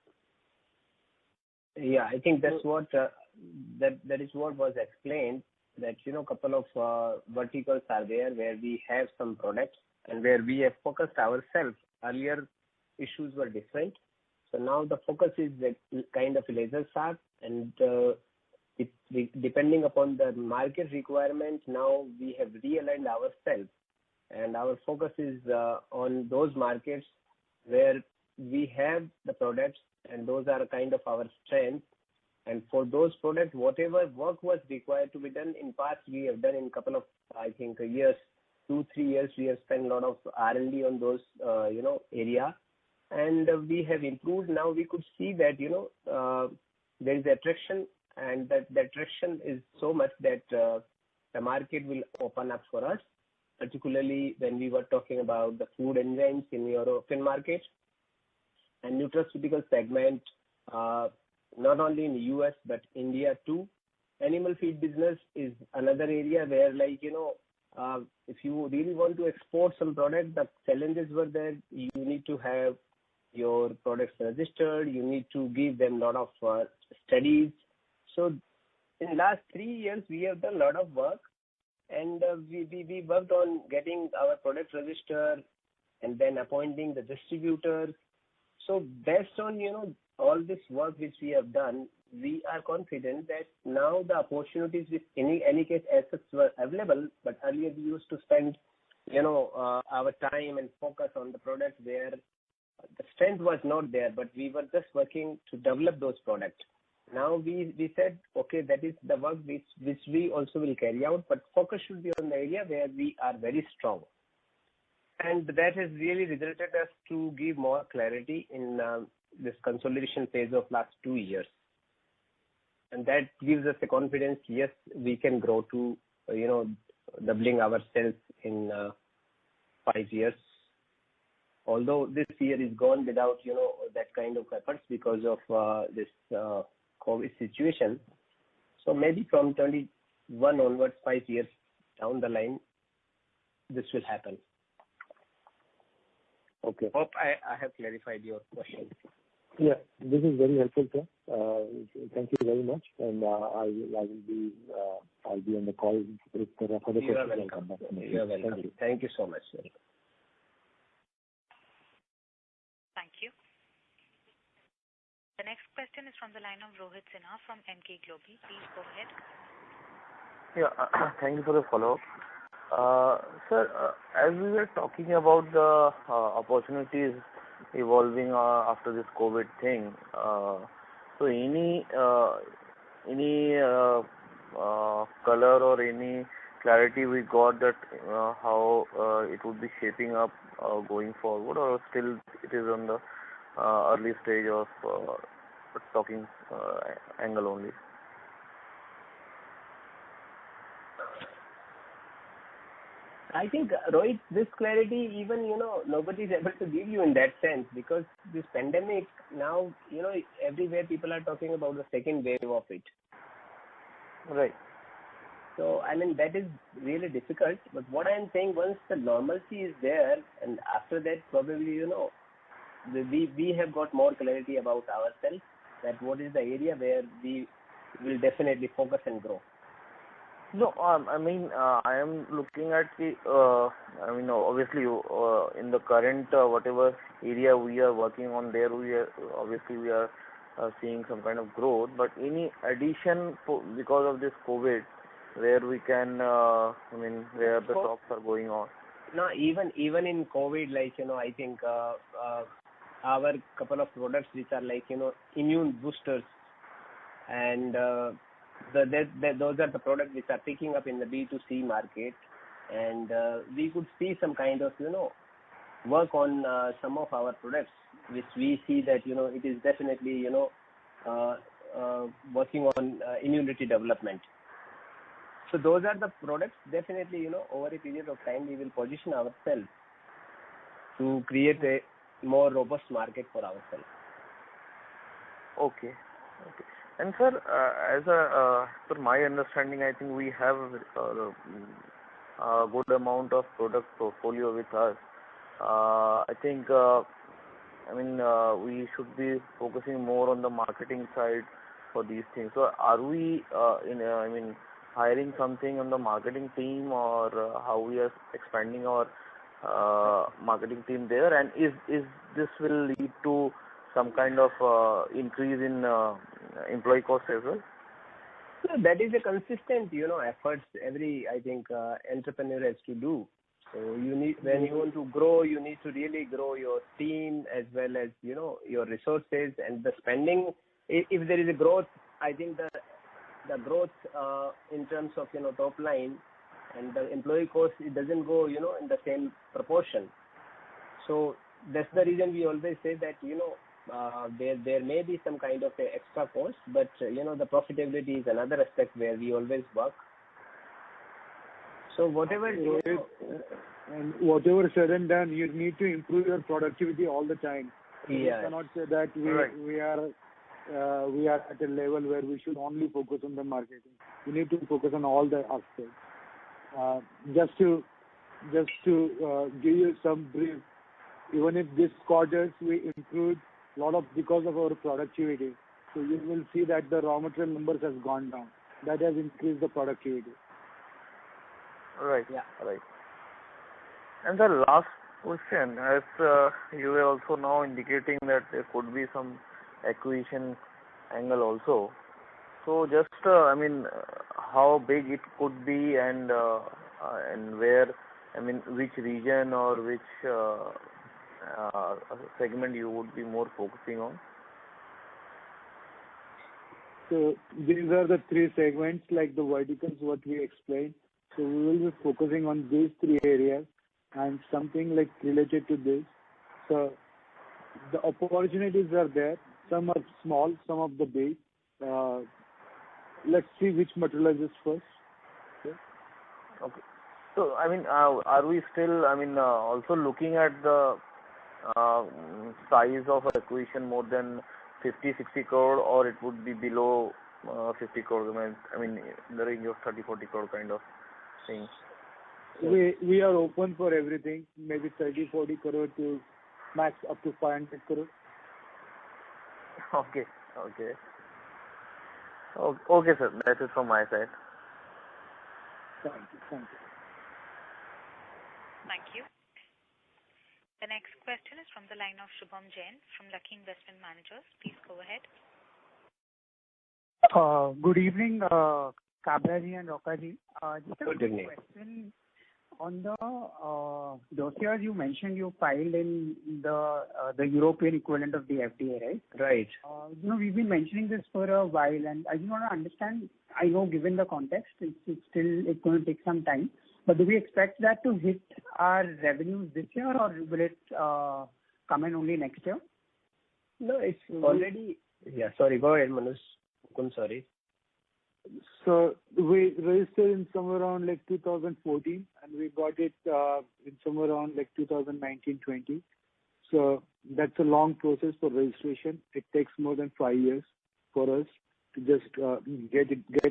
Yeah, I think that's what that is what was explained, that couple of verticals are there where we have some products and where we have focused ourselves. Earlier issues were different. So now the focus is kind of laser sharp, and depending upon the market requirements, now we have realigned ourselves, and our focus is on those markets where we have the products, and those are kind of our strength. And for those products, whatever work was required to be done in past, we have done in couple of, I think, years, 2-3 years, we have spent a lot of R&D on those, area. And we have improved. Now we could see that, there is attraction, and that the attraction is so much that the market will open up for us, particularly when we were talking about the food enzymes in European market and nutraceutical segment, not only in the US but India too. Animal feed business is another area where, if you really want to export some product, the challenges were there. You need to have your products registered. You need to give them a lot of studies. So in the last 3 years, we have done a lot of work, and we worked on getting our products registered and then appointing the distributors. So based on, all this work which we have done, we are confident that now the opportunities with any case assets were available, but earlier we used to spend, our time and focus on the products where the strength was not there, but we were just working to develop those products. Now we said, okay, that is the work which we also will carry out, but focus should be on the area where we are very strong. And that has really resulted us to give more clarity in this consolidation phase of last 2 years. And that gives us the confidence, yes, we can grow to, doubling our sales in 5 years. Although this year is gone without, that kind of efforts because of this COVID situation. So maybe from 21 onwards, 5 years down the line, this will happen. Okay. Hope I have clarified your question. Yeah, this is very helpful, sir. Thank you very much, and I'll be on the call if there are further questions. I'll come back. You are welcome. Thank you so much, sir. Thank you. The next question is from the line of Rohit Sinha from MK Global. Please go ahead. Yeah, thank you for the follow-up. Sir, as we were talking about the opportunities evolving after this COVID thing, so any color or any clarity we got that how it would be shaping up going forward, or still it is on the early stage of talking angle only? I think, Rohit, this clarity even, nobody is able to give you in that sense, because this pandemic now, everywhere people are talking about the second wave of it. Right. So, that is really difficult. But what I am saying, once the normalcy is there, and after that, probably, we have got more clarity about ourselves, that what is the area where we will definitely focus and grow. No, I am looking at the, obviously, in the current whatever area we are working on, there we are seeing some kind of growth. But any addition because of this COVID, where we can, where the talks are going on? No, even in COVID, I think our couple of products which are immune boosters, and those are the products which are picking up in the B2C market, and we could see some kind of work on some of our products, which we see that it is definitely working on immunity development. So those are the products. Definitely, over a period of time, we will position ourselves to create a more robust market for ourselves. Okay. And sir, as per my understanding, I think we have a good amount of product portfolio with us. I think, we should be focusing more on the marketing side for these things. So are we, hiring something on the marketing team, or how we are expanding our marketing team there? And is this will lead to some kind of increase in employee cost as well? So that is a consistent, efforts every, I think, entrepreneur has to do. So when you want to grow, you need to really grow your team as well as, your resources and the spending. If there is a growth, I think the growth in terms of, top line and the employee cost, it doesn't go, in the same proportion. So that's the reason we always say that, there may be some kind of a extra cost, but, the profitability is another aspect where we always work. So whatever and whatever said and done, you need to improve your productivity all the time. Yeah. You cannot say that we are at a level where we should only focus on the marketing. We need to focus on all the aspects. Just to give you some brief, even if this quarters we improved a lot of because of our productivity. So you will see that the raw material numbers has gone down. That has increased the productivity. Right. Yeah. Right. And the last question, as you were also now indicating that there could be some acquisition angle also. So just, how big it could be, and where, which region or which segment you would be more focusing on? So these are the three segments, like the verticals, what we explained. So we will be focusing on these three areas and something like related to this. So the opportunities are there. Some are small, some of the big. Let's see which materializes first. Okay. So, are we still, also looking at the size of acquisition more than 50-60 crore, or it would be below 50 crore, in the range of 30-40 crore kind of thing? We are open for everything, maybe 30-40 crore to max up to 500 crore. Okay, sir. That is from my side. Thank you. The next question is from the line of Shubham Jain from Lucky Investment Managers. Please go ahead. Good evening, Kabraji and Rokaji. Just a Good evening. Question on the dossiers you mentioned you filed in the European equivalent of the FDA, right? Right. We've been mentioning this for a while, and I just want to understand. I know, given the context, it's going to take some time. But do we expect that to hit our revenues this year, or will it come in only next year? No, it's already. Yeah, sorry. Go ahead, Manoj. I'm sorry. So we registered in somewhere around 2014, and we got it in somewhere around 2019-20. So that's a long process for registration. It takes more than 5 years for us to just get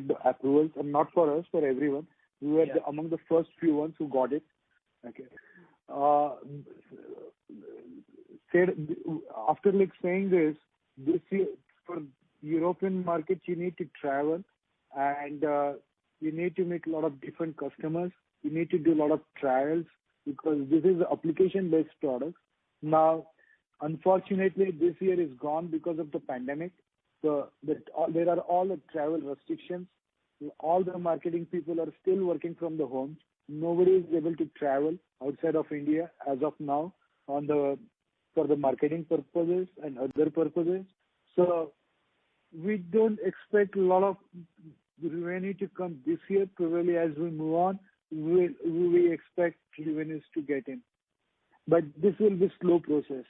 the approvals, and not for us, for everyone. We were among the first few ones who got it. Okay. After saying this year, for European markets, you need to travel, and you need to meet a lot of different customers. You need to do a lot of trials, because this is an application-based product. Now, unfortunately, this year is gone because of the pandemic. So there are all the travel restrictions. all the marketing people are still working from the home. Nobody is able to travel outside of India as of now for the marketing purposes and other purposes. So we don't expect a lot of revenue to come this year. Probably as we move on, we expect revenues to get in. But this will be slow process.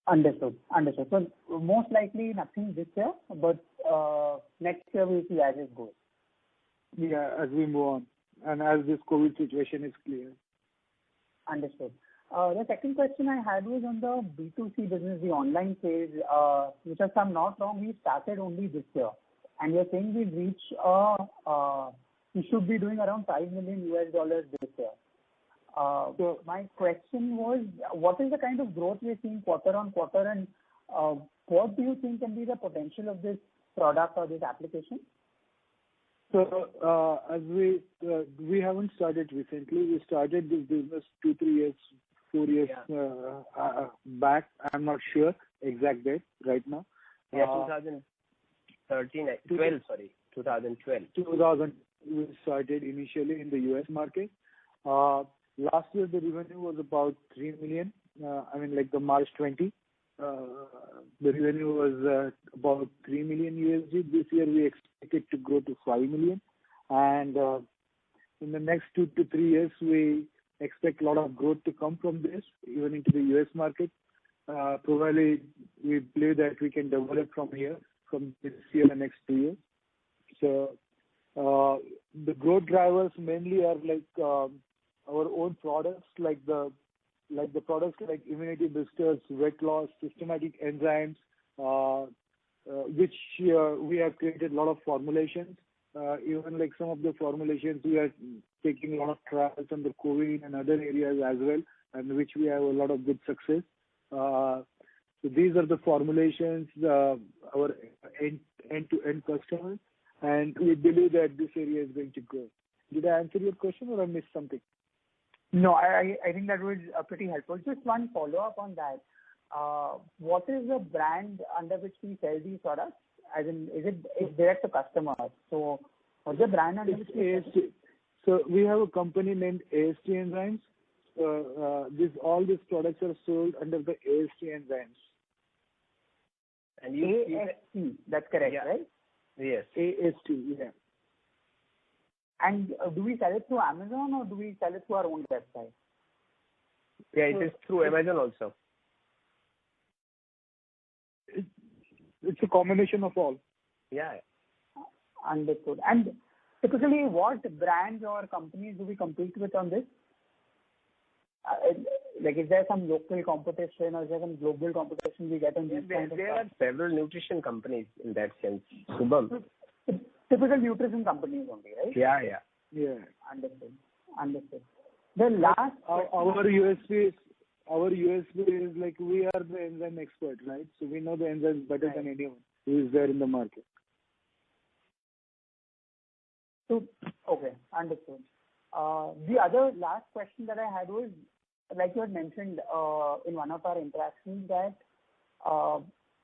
Understood. So most likely nothing this year, but next year we'll see as it goes. Yeah, as we move on and as this COVID situation is clear. Understood. The second question I had was on the B2C business, the online sales, which if I'm not wrong, we started only this year. And you're saying we'll reach, we should be doing around $5 million this year. So my question was, what is the kind of growth we're seeing quarter on quarter, and what do you think can be the potential of this product or this application? So as we haven't started recently. We started this business 2-3 years, 4 years back. I'm not sure exact date right now. Yeah, 2012. We started initially in the US market. Last year the revenue was about 3 million. Like the March 20. The revenue was about 3 million USD. This year we expect it to grow to 5 million. And in the next 2 to 3 years, we expect a lot of growth to come from this, even into the US market. Probably we believe that we can develop from here, from this year and the next 2 years. So the growth drivers mainly are like our own products, like the products like immunity boosters, weight loss, systematic enzymes, which we have created a lot of formulations. Even like some of the formulations we are taking a lot of trials on the COVID and other areas as well, and which we have a lot of good success. So these are the formulations, our end-to-end customers, and we believe that this area is going to grow. Did I answer your question or I missed something? No, I think that was pretty helpful. Just one follow-up on that. What is the brand under which we sell these products? As in, is it direct to customers? So what's the brand under which we sell? So we have a company named AST Enzymes. All these products are sold under the AST Enzymes. And you AST, that's correct, right? Yes. AST, yeah. And do we sell it through Amazon or do we sell it through our own website? Yeah, it is through Amazon also. It's a combination of all. Yeah. Understood. And typically, what brands or companies do we compete with on this? Like, is there some local competition or is there some global competition we get on these kinds of There are several nutrition companies in that sense. Subham. Typical nutrition companies only, right? Yeah. Understood. The last our USP is like we are the enzyme expert, right? So we know the enzymes better than anyone who is there in the market. So, okay, understood. The other last question that I had was, like you had mentioned in one of our interactions, that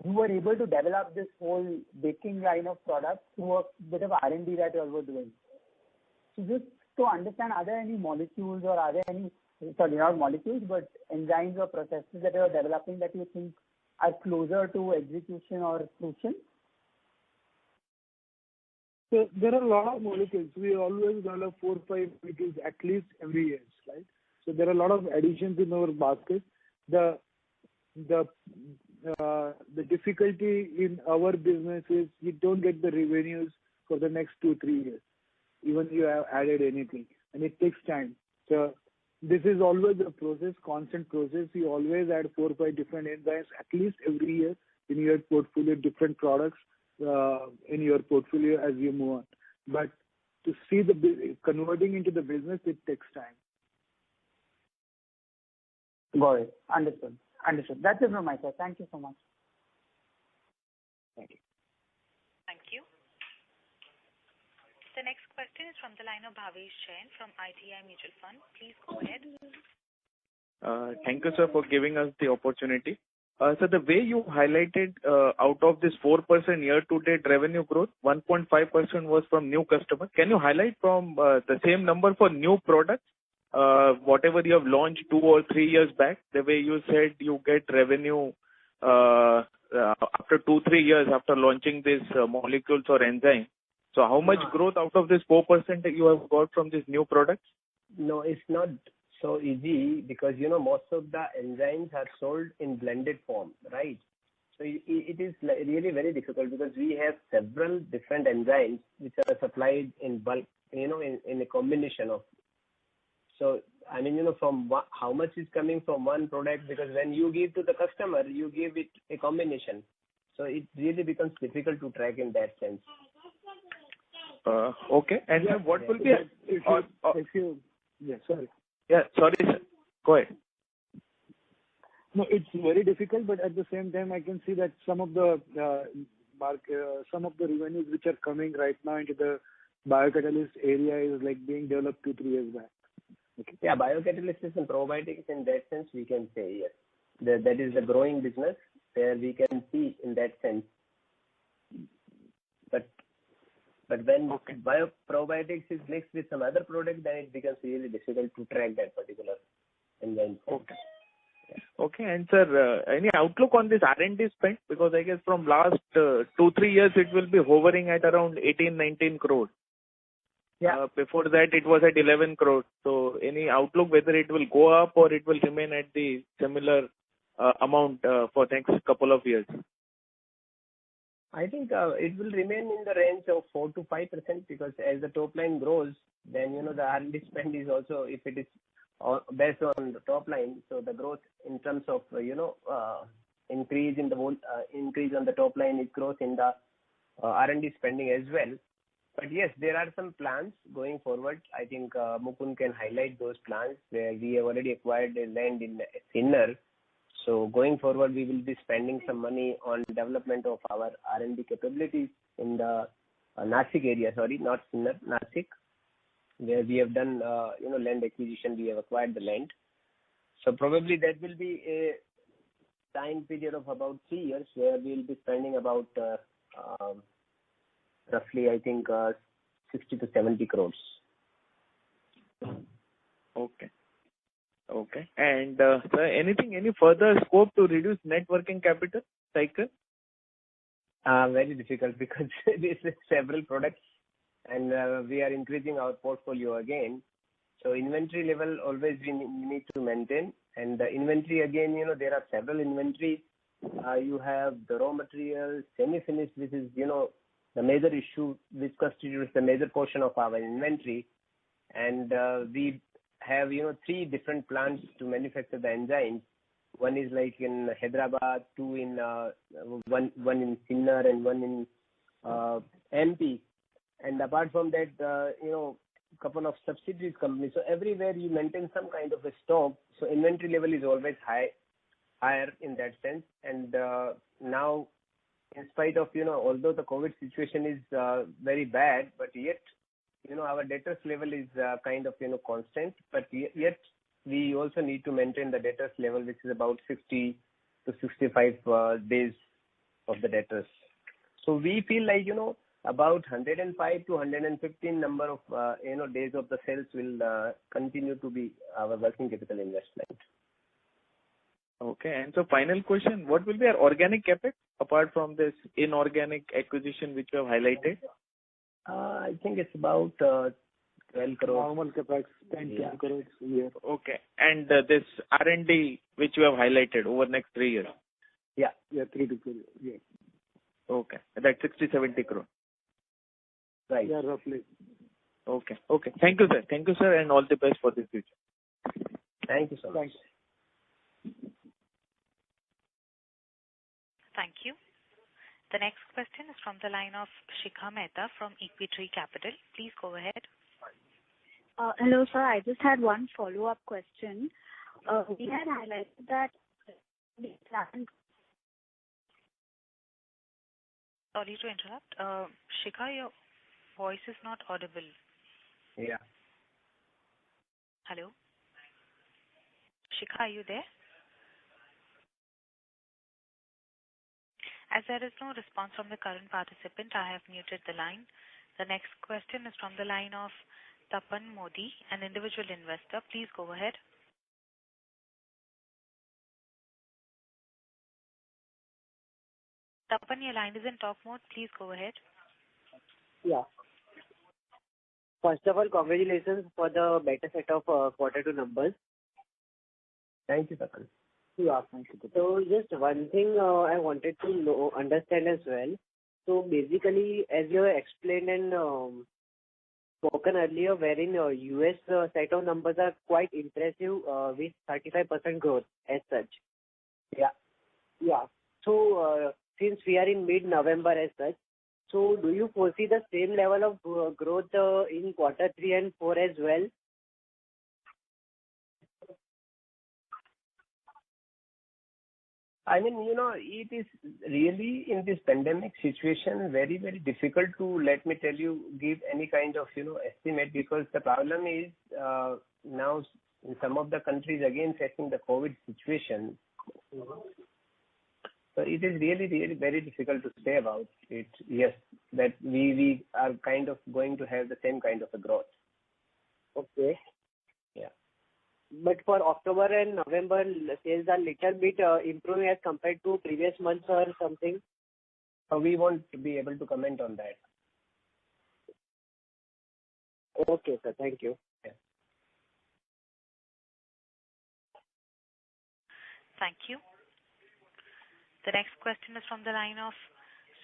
you were able to develop this whole baking line of products through a bit of R&D that you all were doing. So just to understand, are there any molecules or are there any, sorry, not molecules, but enzymes or processes that you are developing that you think are closer to execution or fruition? So there are a lot of molecules. We always develop 4 or 5 molecules at least every year, right? So there are a lot of additions in our basket. The difficulty in our business is you don't get the revenues for the next 2-3 years, even if you have added anything, and it takes time. So this is always a process, constant process. You always add 4 or 5 different enzymes at least every year in your portfolio, different products in your portfolio as you move on. But to see the converting into the business, it takes time. Got it. Understood. That's it from my side. Thank you so much. Thank you. Thank you. The next question is from the line of Bhavesh Jain from ITI Mutual Fund. Please go ahead. Thank you, sir, for giving us the opportunity. So the way you highlighted, out of this 4% year-to-date revenue growth, 1.5% was from new customers. Can you highlight from the same number for new products? Whatever you have launched 2 or 3 years back, the way you said you get revenue after 2-3 years after launching these molecules or enzymes. So how much growth out of this 4% that you have got from these new products? No, it's not so easy because, most of the enzymes are sold in blended form, right? So it is really very difficult because we have several different enzymes which are supplied in bulk, in a combination of. So, from how much is coming from one product, because when you give to the customer, you give it a combination. So it really becomes difficult to track in that sense. Okay. And what will be... Sorry. Yeah, sorry, sir. Go ahead. No, it's very difficult, but at the same time, I can see that some of the revenues which are coming right now into the biocatalyst area is like being developed 2-3 years back. Okay. Yeah, biocatalysis and probiotics, in that sense, we can say yes. That is the growing business where we can see in that sense. But when bioprobiotics is mixed with some other product, then it becomes really difficult to track that particular enzyme. Okay. Okay. And sir, any outlook on this R&D spend? Because I guess from last 2-3 years, it will be hovering at around 18-19 crores. Yeah. Before that, it was at 11 crores. So any outlook whether it will go up or it will remain at the similar amount for next couple of years? I think it will remain in the range of 4 to 5% because as the top line grows, then the R&D spend is also, if it is based on the top line, so the growth in terms of increase in the increase on the top line is growth in the R&D spending as well. But yes, there are some plans going forward. I think Mukund can highlight those plans where we have already acquired the land in Sinnar. So going forward, we will be spending some money on development of our R&D capabilities in the Nashik area, not Sinnar, Nashik, where we have done, land acquisition. We have acquired the land. So probably that will be a time period of about 3 years where we will be spending about roughly, I think, 60 to 70 crores. Okay. Okay. And sir, any further scope to reduce net working capital cycle? Very difficult because this is several products and we are increasing our portfolio again. So inventory level always we need to maintain. And the inventory again, there are several inventories. You have the raw materials, semi-finished, which is, the major issue which constitutes the major portion of our inventory. And we have 3 different plants to manufacture the enzymes. One is like in Hyderabad, 2 in one in Sinnar, and 1 in MP. And apart from that, couple of subsidiaries companies. So everywhere you maintain some kind of a stock. So inventory level is always higher in that sense. And now, in spite of although the COVID situation is very bad, but yet our debtors level is kind of constant, but yet we also need to maintain the debtors level, which is about 60 to 65 days of the debtors. So we feel like about 105 to 115 number of days of the sales will continue to be our working capital investment. Okay. And so final question, what will be our organic capex apart from this inorganic acquisition which you have highlighted? I think it's about 12 crores. Normal capex, 10 crores a year. Okay. And this R&D which you have highlighted over next 3 years? Yeah, 3 to 4 years. Yeah. Okay. That's 60-70 crores. Right. Yeah, roughly. Okay. Okay. Thank you, sir. Thank you, sir, and all the best for the future. Thank you so much. Thanks. Thank you. The next question is from the line of Shikha Mehta from Equitree Capital. Please go ahead. Hello, sir. I just had one follow-up question. We had highlighted that the plan. Sorry to interrupt. Shikha, your voice is not audible. Yeah. Hello? Shikha, are you there? As there is no response from the current participant, I have muted the line. The next question is from the line of Tapan Modi, an individual investor. Please go ahead. Tapan, your line is in talk mode. Please go ahead. Yeah. First of all, congratulations for the better set of quarter two numbers. Thank you, Tapan. Yeah, thank you. So just one thing I wanted to understand as well. So basically, as you have explained and spoken earlier, wherein US set of numbers are quite impressive with 35% growth as such. Yeah. Yeah. So since we are in mid-November as such, so do you foresee the same level of growth in quarter 3 and 4 as well? I mean, it is really in this pandemic situation very, very difficult to, let me tell you, give any kind of, estimate, because the problem is now in some of the countries again facing the COVID situation. So it is really, really very difficult to say about it. Yes, that we are kind of going to have the same kind of a growth. Okay. Yeah. But for October and November, sales are little bit improving as compared to previous months or something? We won't be able to comment on that. Okay, sir. Thank you. Yeah. Thank you. The next question is from the line of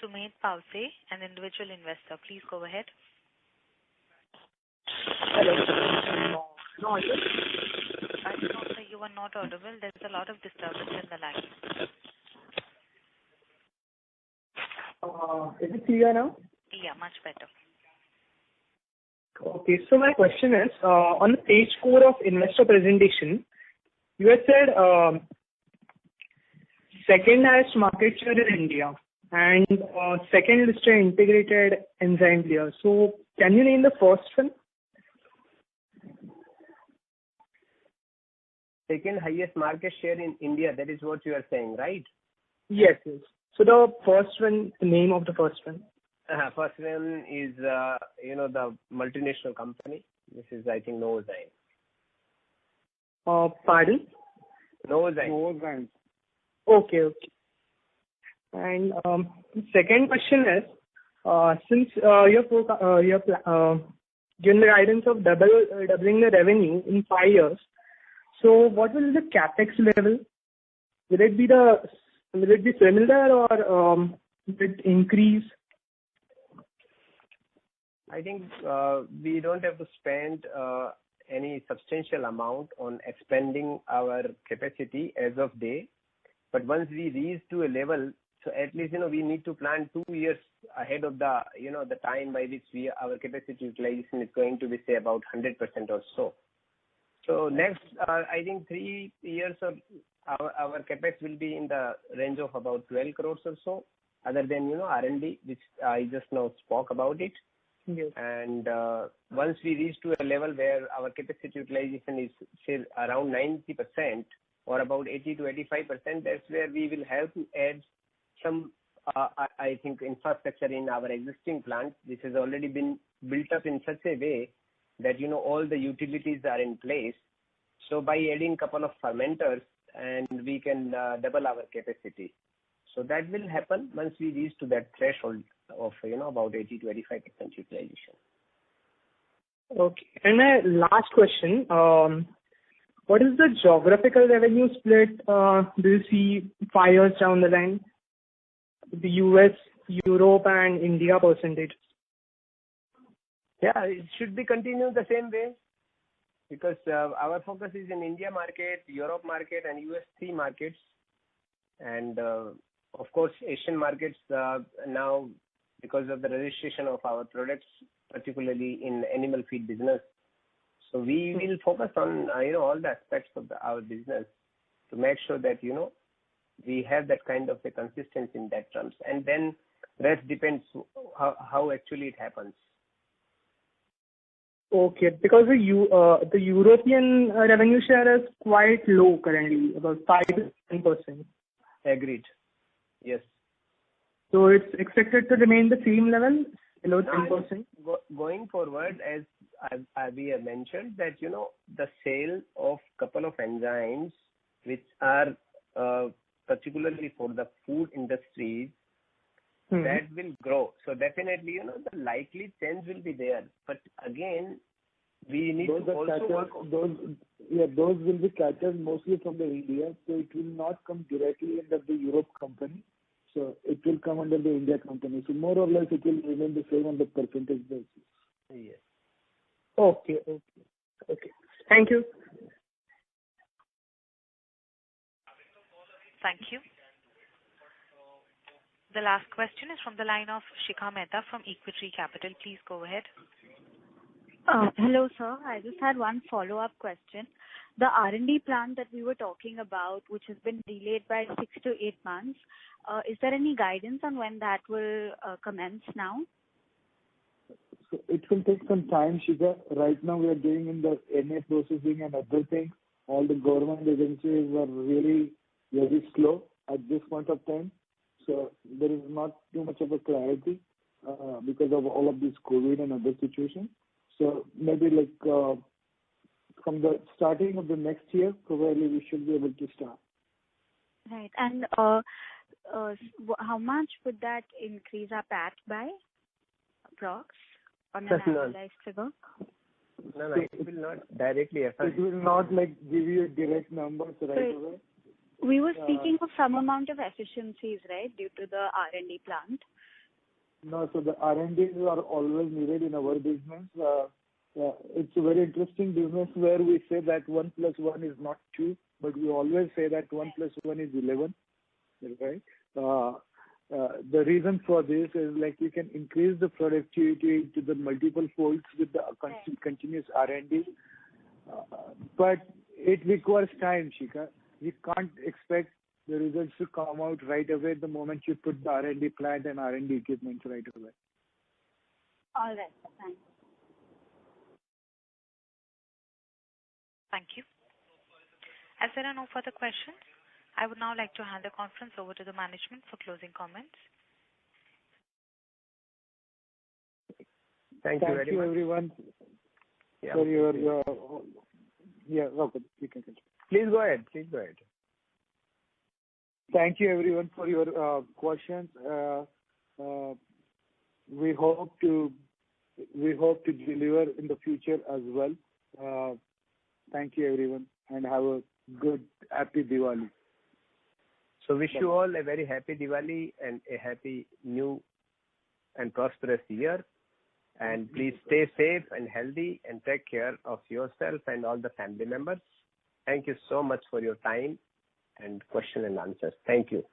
Sumit Pavse, an individual investor. Please go ahead. Hello. No, I know, sir, you are not audible. There's a lot of disturbance in the line. Is it clear now? Yeah, much better. Okay, so my question is, on the page 4 of investor presentation, you had said second highest market share in India and second listed integrated enzyme player. So can you name the first one? Second highest market share in India, that is what you are saying, right? Yes, yes. So the first one, the name of the first one. First one is, the multinational company. This is, I think, Novozymes. Pardon? Novozymes. Okay. And second question is, since you're given the guidance of doubling the revenue in 5 years, so what will be the capex level? Will it be similar or will it increase? I think we don't have to spend any substantial amount on expanding our capacity as of day. But once we reach to a level, so at least, we need to plan 2 years ahead of the, the time by which our capacity utilization is going to be, say, about 100% or so. So next, I think 3 years of our capex will be in the range of about 12 crores or so, other than, R&D, which I just now spoke about it. Yes. And once we reach to a level where our capacity utilization is, say, around 90% or about 80 to 85%, that's where we will have to add some, I think, infrastructure in our existing plant, which has already been built up in such a way that, all the utilities are in place. So by adding couple of fermenters, and we can double our capacity. So that will happen once we reach to that threshold of, about 80 to 85% utilization. Okay. And my last question, what is the geographical revenue split do you see 5 years down the line? The US, Europe and India percentage? Yeah, it should be continued the same way, because our focus is in India market, Europe market and US 3 markets. And of course, Asian markets now, because of the registration of our products, particularly in animal feed business. So we will focus on, all the aspects of our business to make sure that, we have that kind of a consistency in that terms. And then rest depends how actually it happens. Okay, because the European revenue share is quite low currently, about 5 to 10%. Agreed. Yes. So it's expected to remain the same level, below 10%? Going forward, as we have mentioned, that the sale of couple of enzymes which are particularly for the food industries, that will grow. So definitely, the likely change will be there. But again, we need to also work on those will be catered mostly from the India, so it will not come directly under the Europe company. So it will come under the India company. So more or less it will remain the same on the percentage basis. Yes. Okay. Thank you. Thank you. The last question is from the line of Shikha Mehta from Equity Capital. Please go ahead. Hello, sir. I just had one follow-up question. The R&D plan that we were talking about, which has been delayed by 6 to 8 months, is there any guidance on when that will commence now? So it will take some time, Shikha. Right now we are doing in the NA processing and other things. All the government agencies are really very slow at this point of time. So there is not too much of a clarity because of all of this COVID and other situations. So maybe from the starting of the next year, probably we should be able to start. Right. And how much would that increase our PAT by, approx, on an annualized figure? No, it will not directly affect. It will not give you a direct numbers right away. We were speaking of some amount of efficiencies, right, due to the R&D plant? No, so the R&Ds are always needed in our business. It's a very interesting business where we say that 1 plus 1 is not 2, but we always say that 1 plus 1 is 11, right? The reason for this is you can increase the productivity to the multiple folds with the continuous R&D, but it requires time, Shikha. You can't expect the results to come out right away the moment you put the R&D plant and R&D equipment right away. All right, thanks. Thank you. As there are no further questions, I would now like to hand the conference over to the management for closing comments. Thank you very much. Everyone. Yeah. For your okay, you can continue. Please go ahead. Thank you everyone for your questions. We hope to deliver in the future as well. Thank you everyone and have a good, happy Diwali. So wish you all a very happy Diwali and a happy new and prosperous year. And please stay safe and healthy and take care of yourself and all the family members. Thank you so much for your time and question and answers. Thank you.